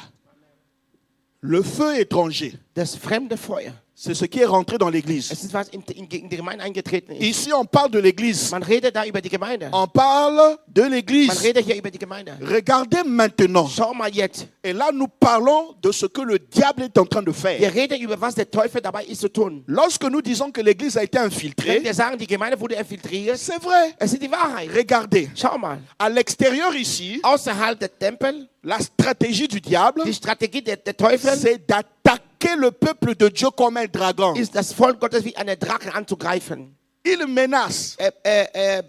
Le feu étranger, Das fremde Feuer. c'est ce qui est rentré dans l'église. Es ist, was in die Gemeinde eingetreten ist. Ici, on parle de l'église. Man redet da über die Gemeinde. On parle de Man l'église. redet hier über die Gemeinde. Regardez maintenant. Schau mal jetzt. Et là, nous parlons de ce que le diable est en train de faire. Wir reden über, was der Teufel dabei ist zu tun. Lorsque nous disons que l'église a été Wenn infiltrée, wir sagen, die Gemeinde wurde infiltriert, c'est vrai. es ist die Wahrheit. Regardez, Schau mal. à l'extérieur ici, Außerhalb der Tempel, la stratégie du diable, die Strategie der Teufel c'est d'attaquer le peuple de Dieu comme un dragon. ist, das Volk Gottes wie eine Drache anzugreifen. Il menace,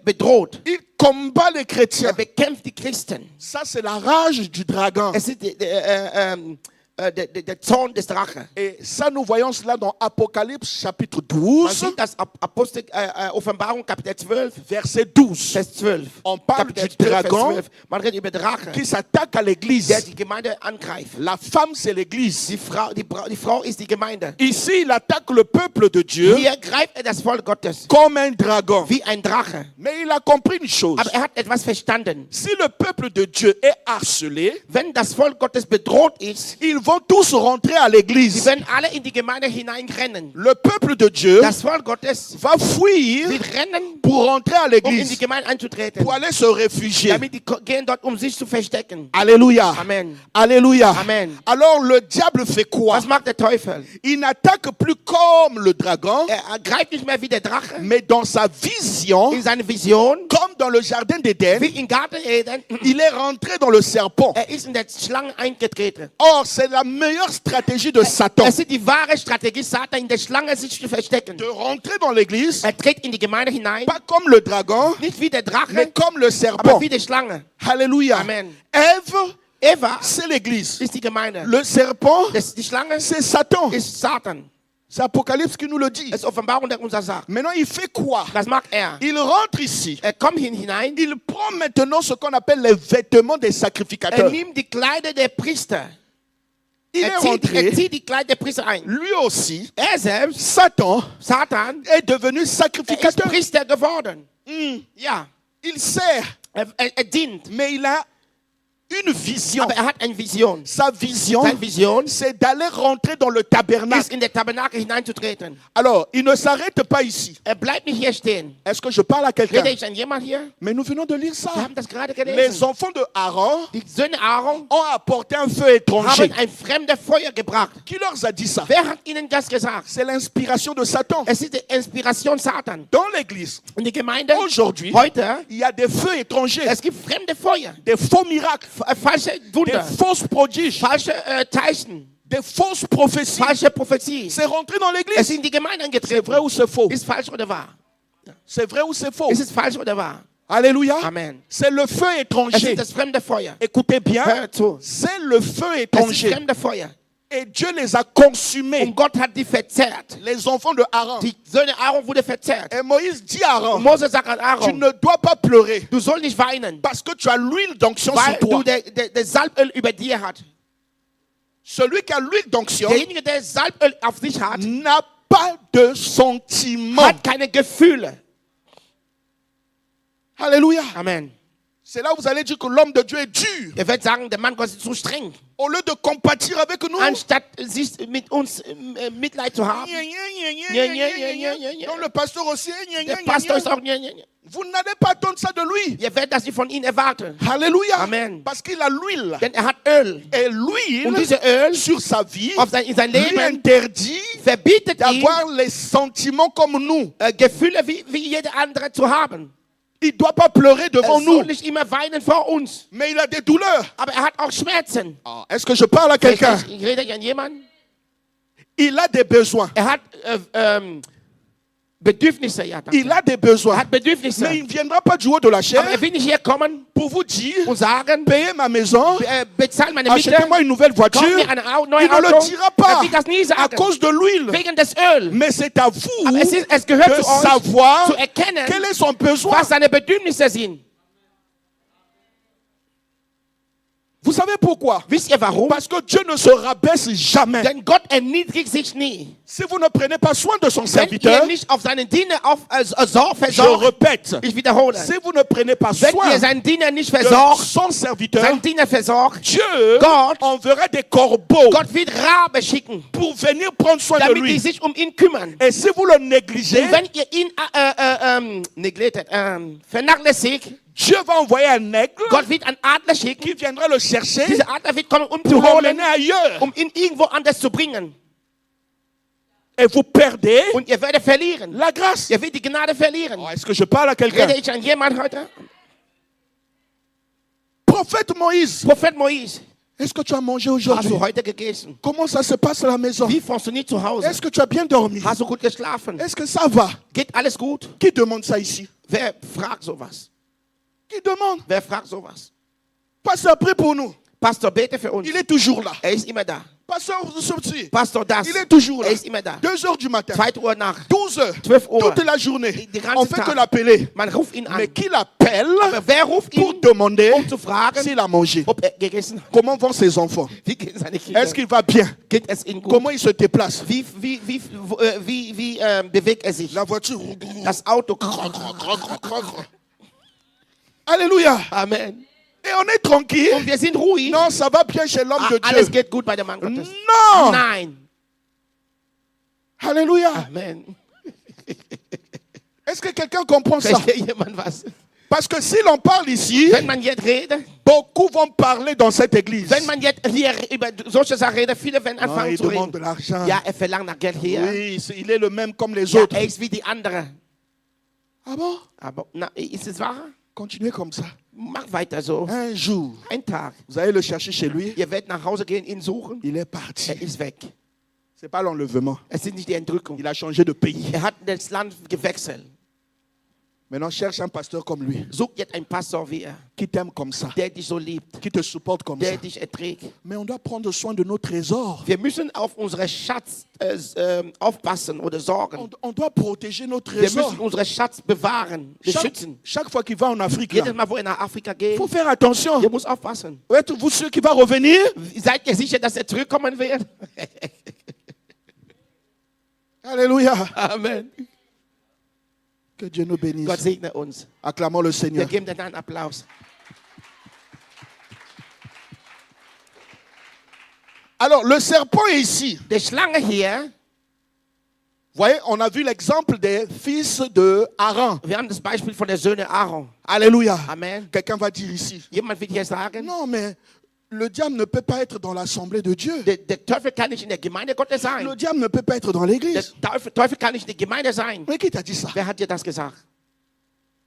Bedroht. il combat les chrétiens. Bekämpft die Christen. Ça, c'est la rage du dragon. Es ist der Zorn des Drachen. Et ça, nous voyons cela dans Apocalypse chapitre Man 12, sieht das Apostel, Offenbarung Kapitel 12, verset 12, Vers 12. On parle Kapitel du 12, Vers dragon 12. Man redet über Drachen, qui s'attaque à l'église. der die Gemeinde angreift. La femme, c'est l'église. Die Frau ist die Gemeinde. Ici, il attaque le peuple de Dieu Hier greift das Volk Gottes comme un dragon. wie ein Drache. Mais il a compris une chose. Aber hat etwas verstanden. Si le peuple de Dieu est harcelé, Wenn das Volk Gottes bedroht ist, il vont tous rentrer à Sie l'église. werden alle in die Gemeinde hineinrennen. Le peuple de Dieu Das Volk Gottes va fuir wird rennen, pour rentrer à um in die l'église, Gemeinde einzutreten. pour aller se réfugier. Damit die gehen dort, um sich zu verstecken. Alléluia. Amen. Alléluia. Amen. Alors le diable fait quoi? Was macht der Teufel? Il n'attaque plus comme le dragon, Er greift nicht mehr wie der Drache mais dans sa vision, in seine Vision, comme dans le jardin d'Éden, wie in Garten Eden. il est rentré dans le serpent. Er ist in der Schlange eingetreten. Or, c'est la meilleure stratégie de Satan, Es ist die wahre Strategie, Satan in der Schlange sich zu verstecken. de rentrer dans l'église, Er tritt in die Gemeinde hinein, pas comme le dragon, nicht wie der mais Drache, comme le aber serpent. wie die Schlange. Alléluia. Amen. Ève, Eva c'est l'église. ist die Gemeinde. Le serpent, Die Schlange c'est Satan. ist Satan. C'est Apocalypse qui nous le dit. Es ist Offenbarung, der uns das sagt. Maintenant, il fait quoi? Was macht er? Il rentre ici. Er kommt hinein, Il prend maintenant ce qu'on appelle les vêtements des er sacrificateurs. nimmt die Kleider der Priester. Il est Er rentré, zieht die Kleider der Priester ein. lui aussi, Er selbst, Satan, Satan, est devenu er ist sacrificateur. Priester geworden. Ja, Il sert, er dient. mais il a une vision. Aber er hat eine Vision. Sa vision, Seine Vision c'est d'aller rentrer dans le tabernacle. ist, in der Tabernakel hineinzutreten. Alors, il ne s'arrête pas ici. Er bleibt nicht hier stehen. Est-ce que je parle à quelqu'un? Rede ich an jemand hier? Mais nous venons de lire ça. Wir haben das gerade Les gelesen. enfants de Aaron Die Söhne Aaron ont apporté un feu étranger. haben ein fremdes Feuer gebracht. Qui leur a dit ça? Wer hat ihnen das gesagt? C'est l'inspiration de Satan. Es ist die Inspiration Satan. Dans l'église, In der Gemeinde aujourd'hui, heute, il y a des feux étrangers, es gibt fremde Feuer, des faux miracles, falsche des Wunder, fausses prodiges, falsche Zeichen, des fausses prophéties. falsche Prophetie. C'est rentré dans Es ist l'église. in die Gemeinde C'est vrai eingetreten. ou c'est faux? Ist falsch oder wahr? C'est vrai ou c'est faux? Ist es falsch oder wahr? Alléluia. Amen. C'est le feu Es étranger. ist das fremde Feuer. Écoutez bien, Hör zu. c'est le feu Es ist étranger. fremde Feuer. Et Dieu les a consumés. Und Gott hat die verzehrt. Les enfants de Aaron. Die Söhne Aaron wurde verzehrt. Et Moïse dit à Und Aaron, Mose sagt an tu Aaron, ne dois pas pleurer du sollst nicht weinen, parce que tu as l'huile d'onction weil sur toi. du der Salböl über dir hat. Celui qui a l'huile d'onction Derjenige, der Salböl auf sich hat, n'a pas de sentiment. hat keine Gefühle. Alléluia. Amen. C'est là où vous allez dire que l'homme de Dieu est dur. Er wird sagen, der Mann Gottes ist zu streng. Au lieu de compatir avec nous, Anstatt sich mit uns Mitleid zu haben. donc le pasteur aussi, Der Pastor ist auch, vous n'allez pas attendre ça de lui. ihr werdet das nicht von ihm erwarten. Alléluia. Amen. Parce qu'il a l'huile. Denn er hat Öl. Et Und l'huile diese Öl sur sa vie in sein lui Leben interdit verbietet ihm, d'avoir les sentiments comme nous. Gefühle wie jeder andere zu haben. Il ne doit pas pleurer devant Er nous, soll nicht immer weinen vor uns. mais il a des douleurs. Aber er hat auch Schmerzen. Est-ce que je parle à quelqu'un? Ich rede an jemanden. Il a des besoins. Er hat Bedürfnisse. Ja, danke. Il a des Er besoins. hat Bedürfnisse. Mais il ne viendra pas du haut de la chair Aber er will nicht hier kommen pour vous dire, und sagen, payez ma maison, bezahl meine Miete, achetez-moi une nouvelle kauf voiture. mir ein Il neues ne le Auto. dira Er pas will das nie à sagen. cause de l'huile. Wegen des Öl. Mais c'est à vous Aber es gehört de zu euch, savoir zu erkennen, quel est son besoin. was seine Bedürfnisse sind. Vous savez pourquoi? Wisst ihr warum? Parce que Dieu ne se rabaisse jamais. Denn Gott erniedrigt sich nie. Si vous ne prenez pas soin de son Wenn serviteur, ihr nicht auf seinen Diener je versorgt, répète, ich wiederhole, si vous ne prenez pas wenn soin ihr seinen Diener nicht de versorgt, son serviteur, seinen Diener versorgt, Dieu Gott enverra des corbeaux Gott wird Rabe schicken, pour venir prendre soin de damit die lui. sich um ihn kümmern. Et si vous le négligez, Und wenn ihr ihn vernachlässigt, Dieu va envoyer un aigle Gott wird einen Adler schicken. qui viendra le chercher Dieser Adler wird kommen, um pour zu le holen, mener ailleurs. ihn irgendwo anders zu bringen. Et vous perdez Und ihr werdet verlieren. la grâce. Ihr werdet die Gnade verlieren. Oh, est-ce que je parle à quelqu'un? Rede ich an jemand heute? Prophète Moïse, Prophet Moïse, est-ce que tu as mangé hast aujourd'hui? du heute gegessen? Comment ça se passe à la maison? Wie funktioniert zu Hause? Est-ce que tu as bien dormi? Hast du gut geschlafen? Est-ce que ça va? Geht alles gut? Qui demande ça ici? Wer fragt sowas? Qui demande? Wer fragt sowas? Pasteur, prie pour nous. Pastor, bete für uns. Il est toujours là. Er ist immer da. Pasteur, sorti. Pastor, das. Il est toujours là. Er ist immer da. 2 heures du matin. 2 Uhr Nacht. 12 heures. 12 Uhr. Toute la journée. Die ganze On fait Tag. que l'appeler. Man ruft ihn Mais an. qui l'appelle Aber wer ruft pour ihn, demander um zu fragen, s'il a mangé? ob er gegessen hat? Comment vont ses enfants? Wie gehen seine Kinder? Est-ce qu'il va bien? Geht es ihm gut? Comment il se déplace? Wie bewegt er sich? La voiture. Das Auto. Alléluia. Amen. Et on est tranquille. Und wir sind ruhig. Non, ça va bien chez l'homme de Alles Dieu. geht gut bei dem Mann Gottes. Non. Nein. Alléluia. Amen. Est-ce que quelqu'un comprend ça? Versteht jemand was? Parce que si l'on parle ici, Wenn man jetzt redet, beaucoup vont parler dans cette église. wenn man jetzt hier über solche Sachen redet, viele werden Non, anfangen il zu demande de reden. l'argent. Ja, verlangt nach Geld hier. Oui, il est le même comme les Ja, autres. ist wie die anderen. Ah bon? Aber na, ist es wahr? Continuez comme ça. Mach weiter so. Un jour, Ein Tag. vous allez le chercher chez lui. Ihr werdet nach Hause gehen, ihn suchen. Il est parti. Ist weg. C'est pas l'enlèvement. Es ist nicht die Entrückung. Il a changé de pays. Hat das Land gewechselt. Maintenant, cherche un pasteur comme lui, Such jetzt einen Pastor wie er, qui t'aime comme ça, der dich so liebt, qui te supporte comme ça. der dich erträgt. Mais on doit prendre soin de nos trésors. Wir müssen auf unsere Schatz aufpassen oder sorgen. On doit protéger nos Wir müssen trésors. unseren Schatz bewahren, beschützen. Chaque fois qu'il va en Afrique, Jedes là, Mal, wo er nach Afrika geht, il faut faire attention. ihr muss aufpassen. Êtes-vous sûr qu'il va revenir? Seid ihr sicher, dass er zurückkommen wird? Alléluia. Amen. Que Dieu nous bénisse. Gott segne uns. Acclamons le Wir Seigneur. geben dir einen Applaus. Alors, le serpent est ici. Die Schlange hier, Vous voyez, on a vu l'exemple des fils de Aaron. wir haben das Beispiel von der Söhne Aaron. Alléluia. Amen. Quelqu'un va dire ici. Jemand wird hier sagen, Non, mais le diable ne peut pas être dans l'assemblée de Dieu. der Teufel kann nicht in der Gemeinde Gottes sein. Le diable ne peut pas être dans Der l'église. Teufel kann nicht in der Gemeinde sein. Mais qui t'a dit ça? Wer hat dir das gesagt?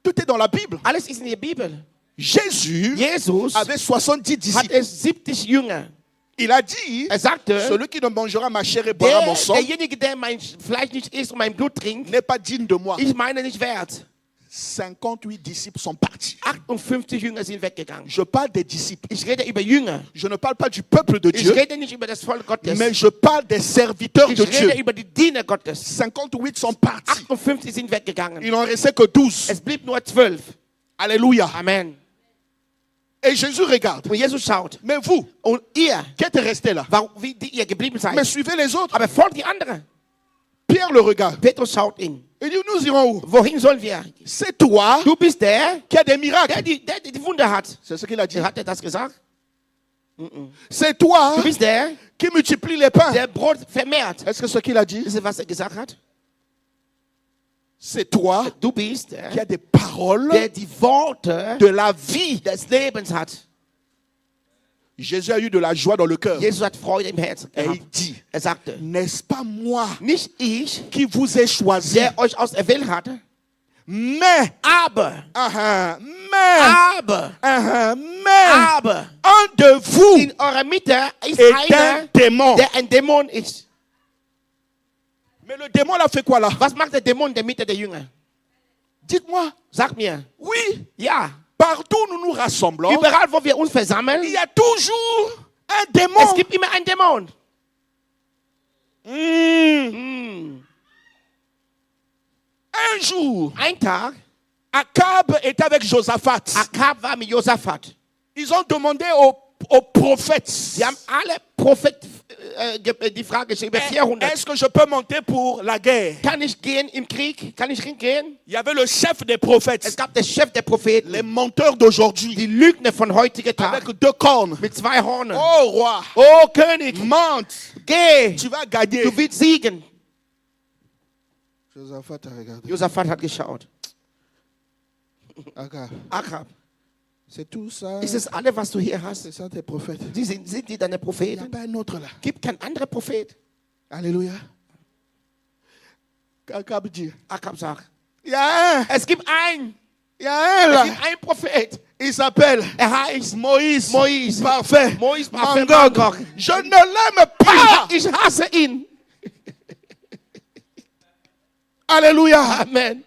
Tout est dans la Bible. Alles ist in der Bibel. Jésus Jesus avait 70 hat disciples. es 70 Jünger. Il a dit, Er sagte, celui qui ne mangera ma chair et boira mon sang derjenige, der mein Fleisch nicht isst und mein Blut trinkt, n'est pas digne de moi. ich meine nicht wert. 58 disciples sont partis. 58 Jünger sind weggegangen. Je parle des disciples. Ich rede über Jünger. Je ne parle pas du peuple de Ich Dieu, rede nicht über das Volk Gottes. mais je parle des serviteurs Ich de Dieu. rede über die Diener Gottes. 58 sont partis. 58 sind weggegangen. Il n'en restait que 12. Es blieb nur 12. Alléluia. Amen. Et Jésus regarde. Und Jesus schaut. Mais vous, Und ihr, qui êtes restés là, warum, wie die ihr geblieben mais seid. suivez les autres. Aber folgt die anderen. Pierre le regarde. Petrus schaut ihn. Il dit, nous irons où? Wohin sollen wir? C'est toi Du bist der, qui as des miracles. der die Wunder hat. C'est ce qu'il a dit. Hat er das gesagt? C'est toi Du bist der, qui multiplie les pains. der Brot vermehrt. Est-ce que ce qu'il a dit? Wisst ihr, was er gesagt hat? C'est toi Du bist qui der, as des paroles der die Worte de la vie. des Lebens hat. Jésus a eu de la joie dans le cœur. Jesus hat Freude im Herzen Et il gehabt. dit, Er sagte, n'est-ce pas moi nicht ich, qui vous ai choisi, der euch auserwählt hat, mais, aber, mais, aber, un de vous in eurer Mitte ist est un einer, démon. der ein Dämon ist. Mais le démon a fait quoi là? Was macht der Dämon in der Mitte der Jünger? Dites-moi. Sag mir. Oui, Ja. partout où nous nous rassemblons, Überall, wo wir uns versammeln, il y a toujours un es démon. gibt immer einen Dämon. Un jour, Ein Tag, Akab est avec Josaphat. Akab war mit Josaphat. Ils ont demandé aux prophètes, Sie haben alle Propheten die Frage gestellt über 400. est-ce que je peux monter pour la guerre? Kann ich gehen im Krieg? Kann ich gehen? Il y avait le chef des prophètes, Es gab den Chef der Propheten, les menteurs d'aujourd'hui, die Lügner von heutigen avec Tag, 2 cornes. mit 2 Hornen. Oh roi, Oh König, mente, geh, tu vas gagner. du willst siegen. Josaphat a regardé. Josaphat hat geschaut. Akab, Akab, c'est tout ça. ist es alle, was du hier hast? C'est ça tes prophètes. Sind die deine Il n'y a Propheten? pas un autre là. Gibt kein anderer Prophet. Alléluia. Akab dit, Akab sagt, il y a un, es gibt einen. il y a un Es là. gibt einen Prophet. Il s'appelle Er heißt Moïse. Moïse. Parfait. Moïse parfait. Magog. Magog. Je ne l'aime pas. Ich hasse ihn. Alléluia. Amen.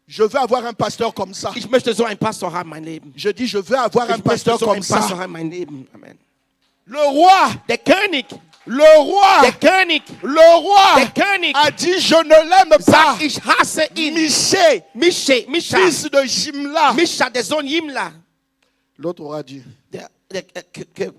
Je veux avoir un pasteur comme ça. Ich möchte so einen Pastor haben, mein Leben. Je dis, je veux avoir un Ich möchte pasteur so comme einen Pastor ça. haben, mein Leben. Amen. Le roi, Der König, le roi, der König, le roi der König a dit, je ne l'aime pas. sagt, ich hasse ihn. Miché, Mischa, fils de Jimla. Mischa, der Sohn Jimla. L'autre aura dit, Der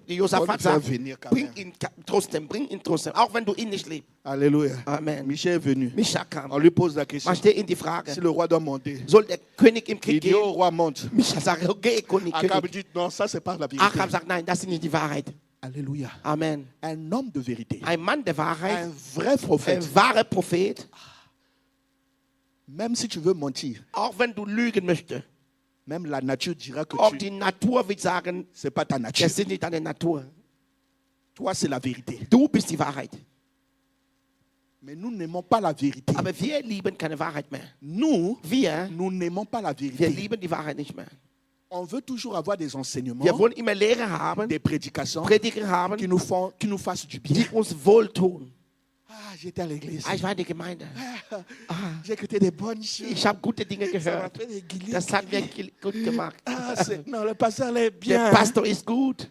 Josaphat Faut le faire sagt, venir quand bring même. ihn trotzdem, bring ihn trotzdem, auch wenn du ihn nicht liebst. Alléluia. Amen. Michel est venu. Micha kam. On lui pose la question. Man stellt ihm die Frage, Si le roi doit monter, soll der König im il Krieg dit au gehen? roi monte. Micha sagt, okay, König. Akab dit non, ça c'est pas la vérité. Achab sagt, nein, das ist nicht die Wahrheit. Alléluia. Amen. Un homme de vérité. Ein Mann der Un Wahrheit, vrai prophète. ein wahrer Prophet, Même si tu veux mentir, auch wenn du lügen möchtest, même la nature dira que auch tu die Natur wird sagen, c'est pas ta nature. das ist nicht deine Natur. Toi, c'est la vérité. Du bist die Wahrheit. Mais nous n'aimons pas la vérité. Aber wir lieben keine Wahrheit mehr. Nous Nous n'aimons pas la wir vérité. lieben die Wahrheit nicht mehr. On veut toujours avoir des enseignements, Wir wollen immer Lehre haben, des prédications Prediger haben, qui nous fassent du bien. die uns wohltun. Ah, j'étais à l'église. Ich war in der Gemeinde. J'ai écouté des bonnes choses. Ich habe gute Dinge Ça m'a gehört. fait des guillis. Das hat mir gut gemacht. Ah, non, le pasteur il est Der bien. Pastor ist gut.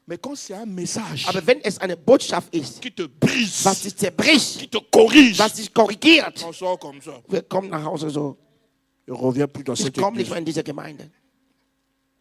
Mais quand c'est un message Aber wenn es eine Botschaft ist, qui te brise, was dich zerbricht, qui te corrige, was dich korrigiert, on sort comme ça. wir kommen nach Hause so. Je reviens plus dans Ich cette komme nicht église. mehr in diese Gemeinde.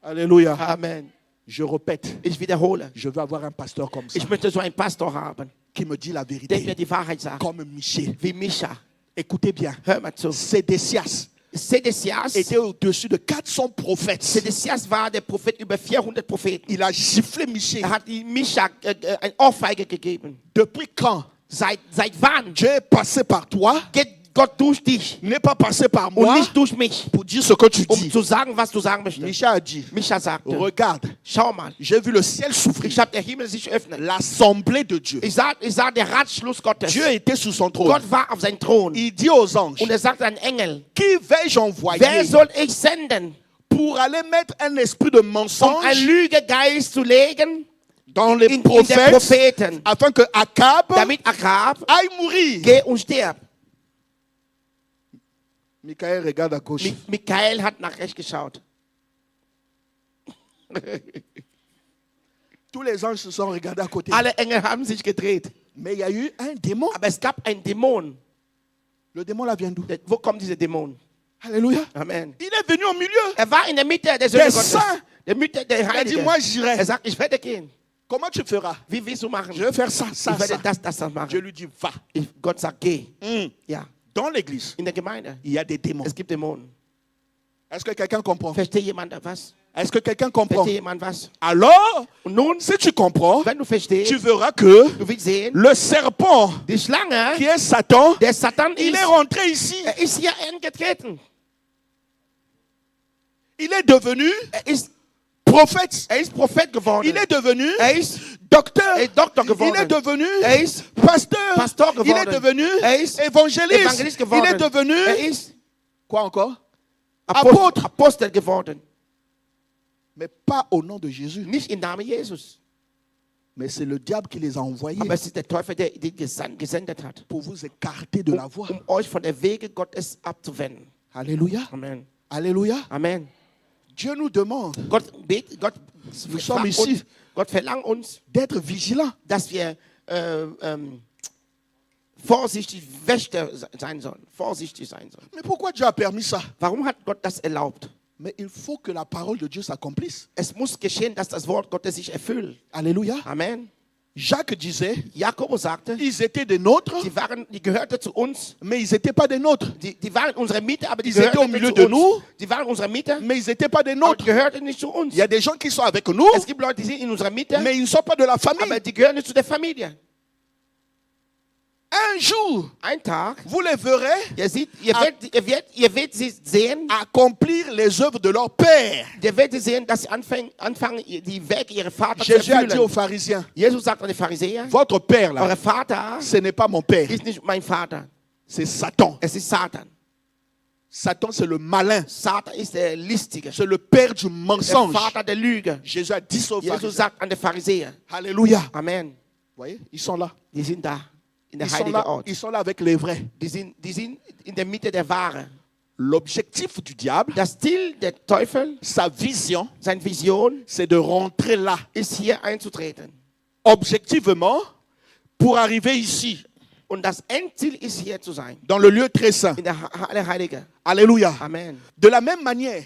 Alléluia. Amen. Je répète, Ich wiederhole. je veux avoir un pasteur comme ça Ich möchte so einen Pastor haben, qui me dit la der mir vérité, die Wahrheit sagt. comme Michel. Wie Micha. Écoutez bien, Hör mal zu. Sédécias Sedecias était au-dessus de 400 prophètes. Sedecias war der Prophet über 400 Propheten. Il a giflé Michel. Er hat die Micha eine Ohrfeige gegeben. Depuis quand Seit wann Dieu est passé par toi, geht Gott durch dich n'est pas passé par und moi nicht durch mich, pour dire ce que tu dis. zu sagen, was du sagen möchtest? Michel a dit, Micha sagte, regarde, schau mal, j'ai vu le ciel s'ouvrir, ich habe der Himmel sich öffnen. l'assemblée de Dieu. Ich sah der Ratschluss Gottes. Dieu était sur son trône. Gott war auf seinem Thron. Il dit aux anges, Und er sagt an Engel, qui vais-je wer envoyer soll ich senden, pour aller mettre un esprit de um mensonge einen Lügegeist zu legen dans les in den prophètes, Propheten, afin que Akab damit Achab aille mourir. geh und stirb. Michael regarde à gauche. Michael hat nach rechts geschaut. Tous les anges se sont regardés à côté. Alle Engel haben sich gedreht. Mais il y a eu un démon. Aber es gab einen Dämon. Le démon là vient d'où? Wo kommt dieser Dämon? Alléluia. Amen. Il est venu au milieu. Er war in der Mitte der Söhne Der Gottes. Saint. Der Mitte der Il a dit, Heiligen. moi j'irai. Er sagt, ich werde gehen. Comment tu feras? Wie willst du machen? Je vais faire ça, Ich ça, werde ça. das Je machen. lui dis, va. Gott sagt, geh. Ja. Dans l'église, In der Gemeinde. il y a des démons. Es gibt Dämonen. Est-ce que quelqu'un comprend? Versteht jemand was? Est-ce que quelqu'un comprend? Versteht jemand was? Alors, Und nun, si tu comprends, wenn du verstehst, tu verras que du willst sehen, le serpent die Schlange, qui est Satan, der Satan il ist, est rentré ici. er ist hier eingetreten. Il est devenu Er ist prophète. geworden. Il est devenu Er ist docteur. Doktor Il est geworden. devenu Er ist pasteur. geworden. Il est devenu Er ist évangéliste. Evangelist Il geworden. est devenu Er ist quoi encore? Apostel geworden. Mais pas au nom de Jésus. Nicht im Namen Jesus. Mais c'est le diable qui les a envoyés Aber es ist der Teufel, der die gesendet hat, pour vous écarter de la voie. euch von der Wege Gottes abzuwenden. Alléluia. Amen. Alléluia. Amen. Dieu nous demande Gott Nous sommes ici. Gott verlangt uns, d'être vigilants. dass wir vorsichtig Wächter sein sollen. Vorsichtig sein sollen. Mais pourquoi Dieu a permis ça? Warum hat Gott das erlaubt? Mais il faut que la parole de Dieu s'accomplisse. Es muss geschehen, dass das Wort Gottes sich erfüllt. Alléluia. Amen. Jacques disait, Jakobus sagte, ils étaient des nôtres, die gehörten zu uns. mais ils n'étaient pas des nôtres. Die waren unsere Mitte, aber die Ils étaient au gehörten milieu zu de uns. nous, Die waren unsere Mitte, mais ils n'étaient pas des aber die nôtres. gehörten nicht zu uns. Il y a des gens qui sont avec nous, Es gibt Leute, die sind in unserer Mitte, mais ils ne sont pas de la aber famille. die gehören nicht zu der Familie. Un jour, Ein Tag, vous les verrez ihr werdet sie sehen, accomplir les œuvres de leur père. ihr werdet sehen, dass sie anfangen die Werke ihres Vaters zu Jésus a dit aux erfüllen. pharisiens, Jesus sagt an die Pharisäer, votre père là, euer Vater ce n'est pas mon père, ist nicht mein Vater, c'est Satan. es ist Satan. Satan, c'est le malin, Satan ist der Listige, c'est le père du der mensonge. Vater der Lüge. Jésus a dit ça aux Jesus pharisiens. sagt an die Pharisäer, Alléluia. Vous Amen, voyez, ils sont là. die sind da, in der Ils sont heiligen là, Ort. ils sont là avec les vrais. Die sind in der Mitte der Ware. L'objectif du diable, Das Ziel der Teufel, sa vision, seine Vision, c'est de rentrer là. ist hier einzutreten. Objectivement, pour arriver ici, Und das Endziel ist hier zu sein, dans le lieu très saint, in der Halle Heilige. Alléluia. Amen. De la même manière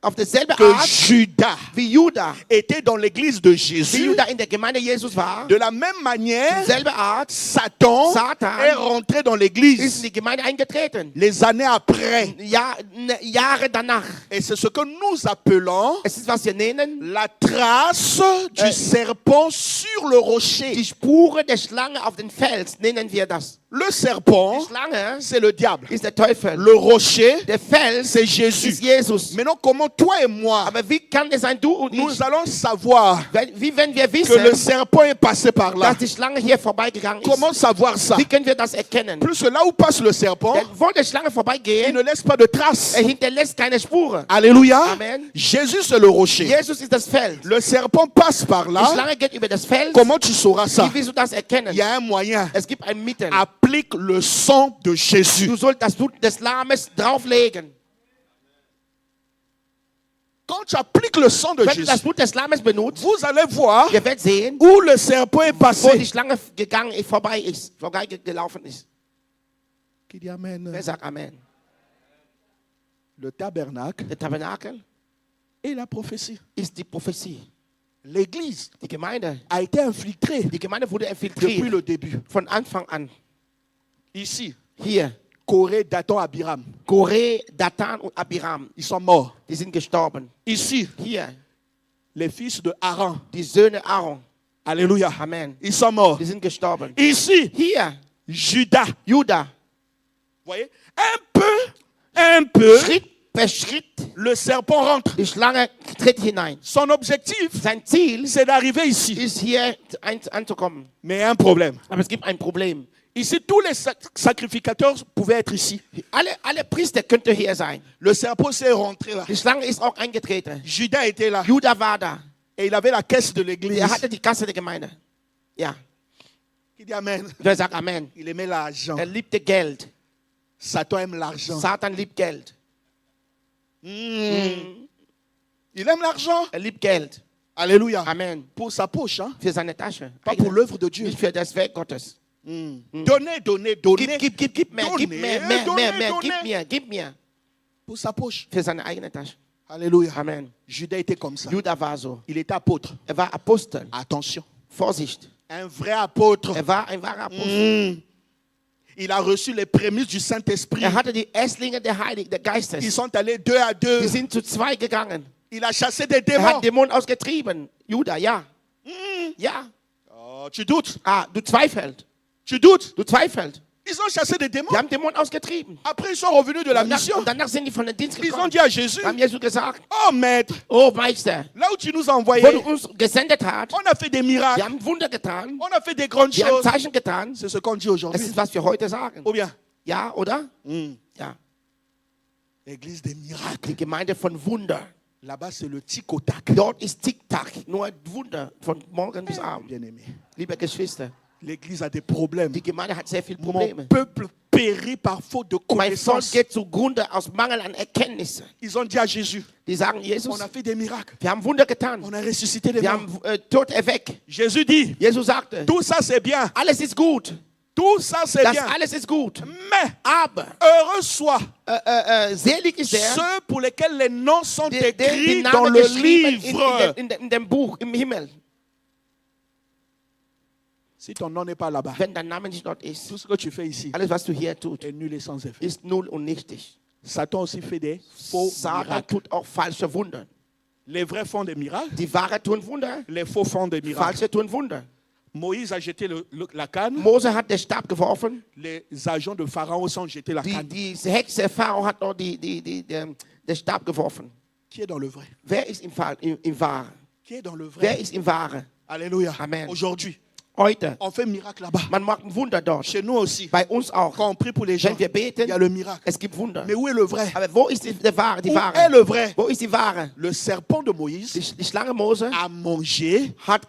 Auf derselbe que Art Judas wie Judah, était dans l'église de wie Jésus, Judah in der Gemeinde Jesus war, de la même manière, selbe Art Satan Satan est rentré dans ist in l'église die Gemeinde eingetreten. les années après. Jahre danach. Et c'est ce que nous appelons Es ist, was wir nennen, la trace du serpent sur le rocher. die Spuren der Schlange auf den Fels, nennen wir das. Le Die serpent, Schlange c'est le diable. ist der Teufel. Le rocher, Der Fels c'est Jésus. ist Jesus. Maintenant, comment toi et moi, Aber wie kann es sein, du und ich, nous allons savoir wie wenn wir que le wissen, serpent est passé par là? dass die Schlange hier vorbeigegangen ist? Comment savoir ça? Wie können wir das erkennen? Plus que là où passe le serpent, Denn wo die Schlange il vorbeigeht, ne laisse pas de traces. hinterlässt keine Spuren. Alléluia. Amen. Jésus, c'est le rocher. Jesus ist das Feld. Le serpent passe par Die là. Schlange geht über das Feld. Comment tu sauras ça? Wie willst du das erkennen? Il y a un moyen. Es gibt ein Mittel. Applique le sang de Jésus. Du sollst das Blut des Lammes drauflegen. Quand tu appliques le sang de Wenn du das Jésus, Blut des Lammes benutzt, vous allez voir ihr werdet sehen, où le serpent est wo die passé. Schlange gegangen ist, vorbeigelaufen ist. Qui dit Amen? Wer sagt Amen? Le tabernacle Der Tabernakel et la prophétie. ist die Prophetie. L'église Die Gemeinde, a été infiltrée die Gemeinde wurde depuis infiltriert le début. von Anfang an. Ici, Hier, Corée, Dathan, Abiram, Koré, Datan und Abiram, ils sont morts. die sind gestorben. Ici, Hier, les fils de Aaron, die Söhne Aaron, alléluia, Amen, ils sont morts. die sind gestorben. Ici, Hier, Judas, Judah, voyez, un peu, Schritt per Schritt, le serpent rentre. die Schlange tritt hinein. Son objectif, Sein Ziel c'est d'arriver ici. ist hier anzukommen. Mais il y a un problème. Aber es gibt ein Problem. Ici, tous les sacrificateurs pouvaient être ici. Alle Priester könnten hier sein. Le serpent s'est rentré là. Die Schlange ist auch eingetreten. Judas était là. Judah war da. Et il avait la caisse de l'église. Er hatte die Kasse der Gemeinde. Ja, Qui dit Amen? wer sagt Amen? Il aimait l'argent. Er liebte Geld. Satan aime l'argent. Satan liebt Geld. Il aime l'argent. Er liebt Geld. Alléluia. Amen. Pour sa poche, hein? Für seine Tasche. Pas pour l'œuvre de Dieu. Nicht für das Werk Gottes. Donnez, donnez, donnez. Gib mehr, gib mehr, Donnez. gib mir. Pour sa poche. Für seine eigene Tasche. Alléluia. Amen. Judas était comme ça. Judah war so. Il était apôtre. Er war Apostel. Attention. Vorsicht. Un vrai apôtre. Er war ein wahrer Apostel. Il a reçu les prémices du Saint-Esprit. Er hatte die Erstlinge der Heiligen, des Ils Geistes. sont allés 2 à 2. Die sind zu zwei gegangen. Il a chassé des Er hat démons. Dämonen ausgetrieben. Judah, ja. Ja. Oh, tu doutes? Ah, du zweifelst. Tu doutes? Du zweifelst. Ils ont chassé des Die démons. haben Dämonen ausgetrieben. Après, ils sont revenus de la mission. Und danach sind die von den Dienst Ils ont gekommen. dit à Jésus, Haben Jesus gesagt, oh maître, oh Meister, là où tu nous as envoyés, wo du uns gesendet hast, on a fait des wir miracles, haben Wunder getan, on a fait des grandes wir haben choses. Zeichen getan. C'est ce qu'on dit Das aujourd'hui. ist, was wir heute sagen. Ou bien, Ja, oder? Ja. l'église des miracles. Die Gemeinde von Wunder. Là-bas, c'est le tic au tac. Dort ist Tick-Tack, nur Wunder von morgen bis Abend. Bien aimé. Liebe Geschwister, L'église a des problèmes. die Gemeinde hat sehr viele Mon Probleme. peuple périt par faute de Mein Volk connaissance. geht zugrunde aus Mangel an Erkenntnissen. Ils ont dit à Jésus, Die sagen, on Jesus, a fait des miracles. wir haben Wunder getan. On a ressuscité des Wir morts. haben Tod erweckt. Jésus dit, Jesus sagte, tout ça c'est bien. alles ist gut. Tout ça c'est Das bien. alles ist gut. Mais Aber heureux soit selig ist der, ceux pour lesquels les noms sont der die écrits dans Namen le geschrieben livre. in dem Buch im Himmel. Si ton nom n'est pas là-bas, Wenn dein Name nicht dort ist, tout ce que tu fais ici alles was du hier tust, est nul et sans effet. ist null und nichtig. Satan aussi fait des faux Satan miracles. tut auch falsche Wunder. Les vrais font des miracles, Die Wahre tun Wunder, les faux font des miracles. falsche tun Wunder. Moïse a jeté la canne, Mose hat den Stab geworfen, les agents de Pharaon aussi ont jeté la canne. die Hexe Pharao hat auch den Stab geworfen. Qui est dans le vrai? Wer ist im Wahre? Qui est dans le vrai? Wer ist im Wahre? Alléluia. Amen. Aujourd'hui, Heute. on fait miracle là-bas. Man macht ein Wunder dort. Chez nous aussi. Bei uns auch. Quand on prie pour les gens, Wenn wir beten, il y a le miracle. es gibt Wunder. Mais où est le vrai? Aber wo ist die Wahre? Die Où est Wahre? le vrai? Wo ist die Wahre? Le serpent de Moïse Die Schlange Mose a mangé hat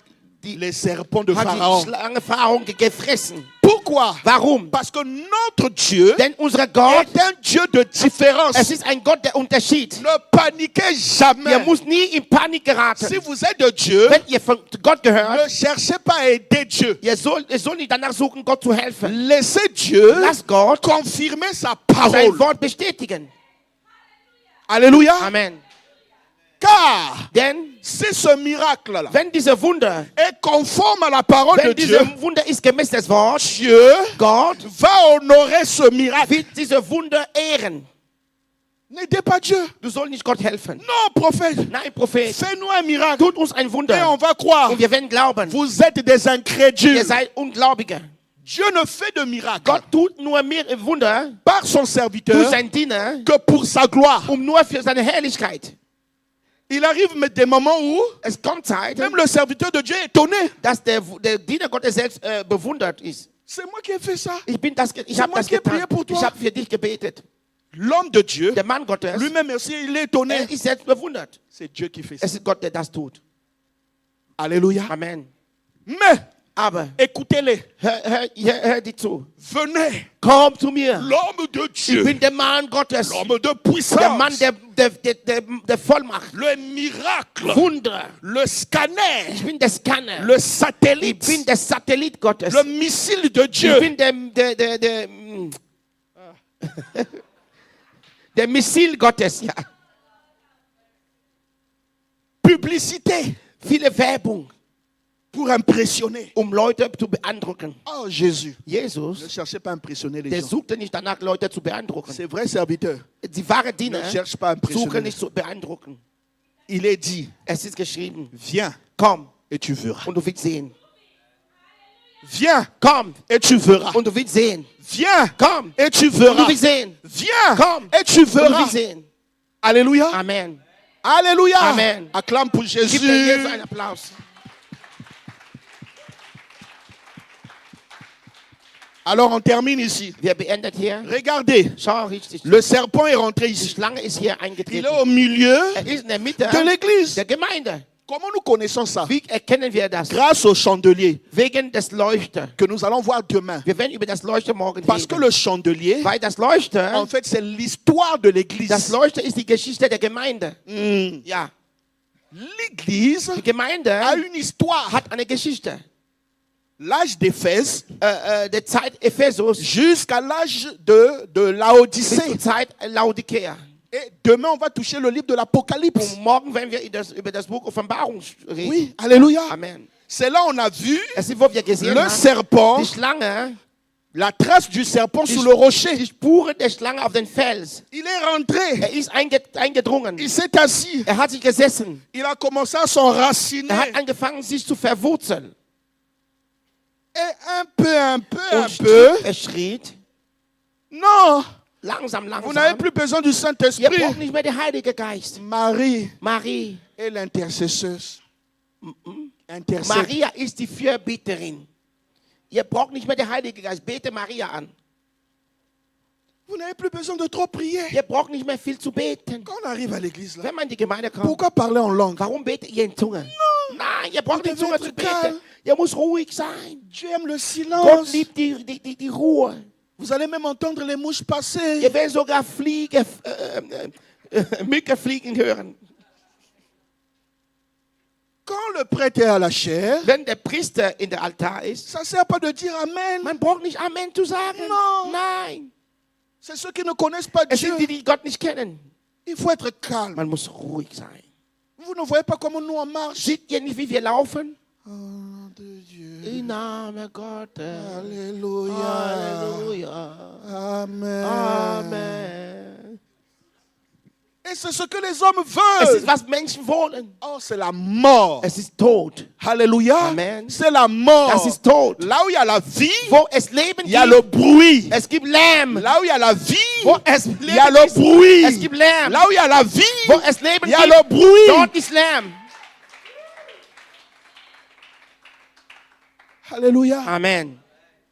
les serpents de die Pharaon. Schlange Pharao gefressen. Pourquoi? Warum? Parce que notre Dieu Denn unser Gott, est un Dieu de différence. es ist ein Gott der Unterschied. Ne paniquez jamais. Ihr müsst nie in Panik geraten. Si vous êtes de Dieu, Wenn ihr von Gott gehört, ne cherchez pas à aider Dieu. ihr sollt nicht danach suchen, Gott zu helfen. Laissez Dieu Lass Gott confirmer sa sein parole. Wort bestätigen. Alléluia. Amen. Car Denn si ce miracle-là wenn diese Wunder, est conforme à la parole de wenn Dieu, diese Wunder ist gemäß des Wort, Dieu Gott va honorer ce miracle. wird diese Wunder ehren. N'aidez pas Dieu. Du sollst nicht Gott helfen. Non, prophète. Nein, Prophet, Fais-nous un miracle. tut uns ein Et on Wunder va croire. und wir werden glauben. Vous êtes des Ihr incrédules. seid Ungläubige. Dieu ne fait de miracle Gott tut nur mehr Wunder par son durch serviteur seinen Diener, que pour sa gloire. nur für seine Herrlichkeit. Il arrive mais des moments où Es kommt Zeit, même le serviteur de Dieu est étonné. dass der Diener Gottes selbst bewundert ist. C'est moi qui ai fait ça. Ich C'est habe moi das qui ai prié getan. pour toi. Ich habe für dich gebetet. L'homme de Dieu, Der Mann Gottes, lui-même aussi, il est étonné. ist selbst bewundert. C'est Dieu qui fait ça. Es ist Gott, der das tut. Alléluia. Amen. Mais, Aber écoutez-les. hör die zu. Venez. Komm zu mir. L'homme de Ich Dieu. bin der Mann Gottes. L'homme de Der Mann puissance. der Vollmacht. Le miracle. Wunder. Le scanner. Ich bin der Scanner. Le Ich satellite. bin der Satellit Gottes. Le missile de Ich Dieu. bin der Missil Gottes. Ja. Publicité. Viele Werbung, Pour impressionner. Leute zu beeindrucken. Oh Jésus. Ne Jesus, cherchez pas à impressionner les der gens. suchte nicht danach, Leute zu beeindrucken. C'est vrai serviteur. Die wahre Ne Diener cherche pas à suchen impressionner. nicht zu beeindrucken. Il est dit, Es ist geschrieben, viens komm et tu verras. und du willst sehen. Viens Komm et tu verras. und du willst sehen. Viens Komm et tu und du verras. willst sehen. Viens Komm et tu und du verras. willst sehen. Alléluia. Amen. Alléluia. Amen. Acclame pour Gib Jésus. dir Jesus einen Applaus. Alors on termine ici. Wir beendet hier. Regardez, Schau richtig. le serpent est rentré Die ici. Schlange ist hier Il eingetreten. est au milieu Ist in der Mitte de l'église. der Gemeinde. Comment nous connaissons ça? Wie erkennen wir das? Grâce au chandelier Wegen des Leuchters. que nous allons voir demain. Wir werden über das Leuchter morgen Parce que reden. le chandelier, Weil das Leuchter, en fait, c'est l'histoire de das l'église. Leuchter ist die Geschichte der Gemeinde. Mm. Ja, L'église die Gemeinde a une histoire. hat eine Geschichte. L'âge d'Éphèse Der Zeit Ephesus jusqu'à l'âge de bis Laodicée. zur Zeit Laodicea. Et demain, on va toucher le livre de l'Apocalypse. Und morgen werden wir über das Buch Offenbarung reden. Oui, alléluia. Amen. C'est là on a vu Es ist, wo wir gesehen le haben, serpent, die Schlange, la trace du serpent sous le rocher. die Spuren der Schlange auf den Fels. Il est rentré, Er ist eingedrungen. il s'est assis, Er hat sich gesessen. il a commencé à s'enraciner. Er hat angefangen, sich zu verwurzeln. Et un peu, Und er schrie, non, langsam, vous n'avez langsam. plus besoin du Ihr Saint-Esprit. braucht nicht mehr den Heiligen Geist. Marie Marie. est l'intercesseuse. Intercède. Maria ist die Fürbitterin. Ihr braucht nicht mehr den Heiligen Geist. Bete Maria an. Vous n'avez plus besoin de trop prier. Ihr braucht nicht mehr viel zu beten. Quand on arrive à l'église, là, Wenn man in die Gemeinde kommt, pourquoi parler en langue? warum betet ihr in Zunge? Nein, ihr braucht nicht Vous Zunge devez zu être calme. beten. Ihr muss ruhig sein. Dieu aime le Gott silence. liebt die Ruhe. Vous allez même entendre les mouches passer. Ihr werdet sogar Mücken fliegen hören. Quand le prêtre est à la chair, Wenn der Priester in der Altar ist, ça ne sert pas de dire Amen. man braucht nicht Amen zu sagen. No. Nein. C'est ceux qui ne connaissent pas Es Dieu. sind die, die Gott nicht kennen. Il faut être calme. Man muss ruhig sein. Vous ne voyez pas comment nous on marche. Seht ihr nicht, wie wir laufen? Oh, de Dieu. Im Namen Gottes. Alléluia. Halleluja. Amen. Amen. Et c'est ce que les hommes Es ist, veulent. was Menschen wollen. Oh, c'est la mort. Es ist Tod. Alléluia. Amen. C'est la mort. Das ist Tod. Là où il y a la vie, Wo es Leben il y a le gibt, bruit. es gibt Lärm. Là où il y a la vie, Wo es il y a Leben le ist, bruit. es gibt Lärm. Là où il y a la vie, Wo es Leben il y a gibt, le bruit. dort ist Lärm. Alléluia. Amen.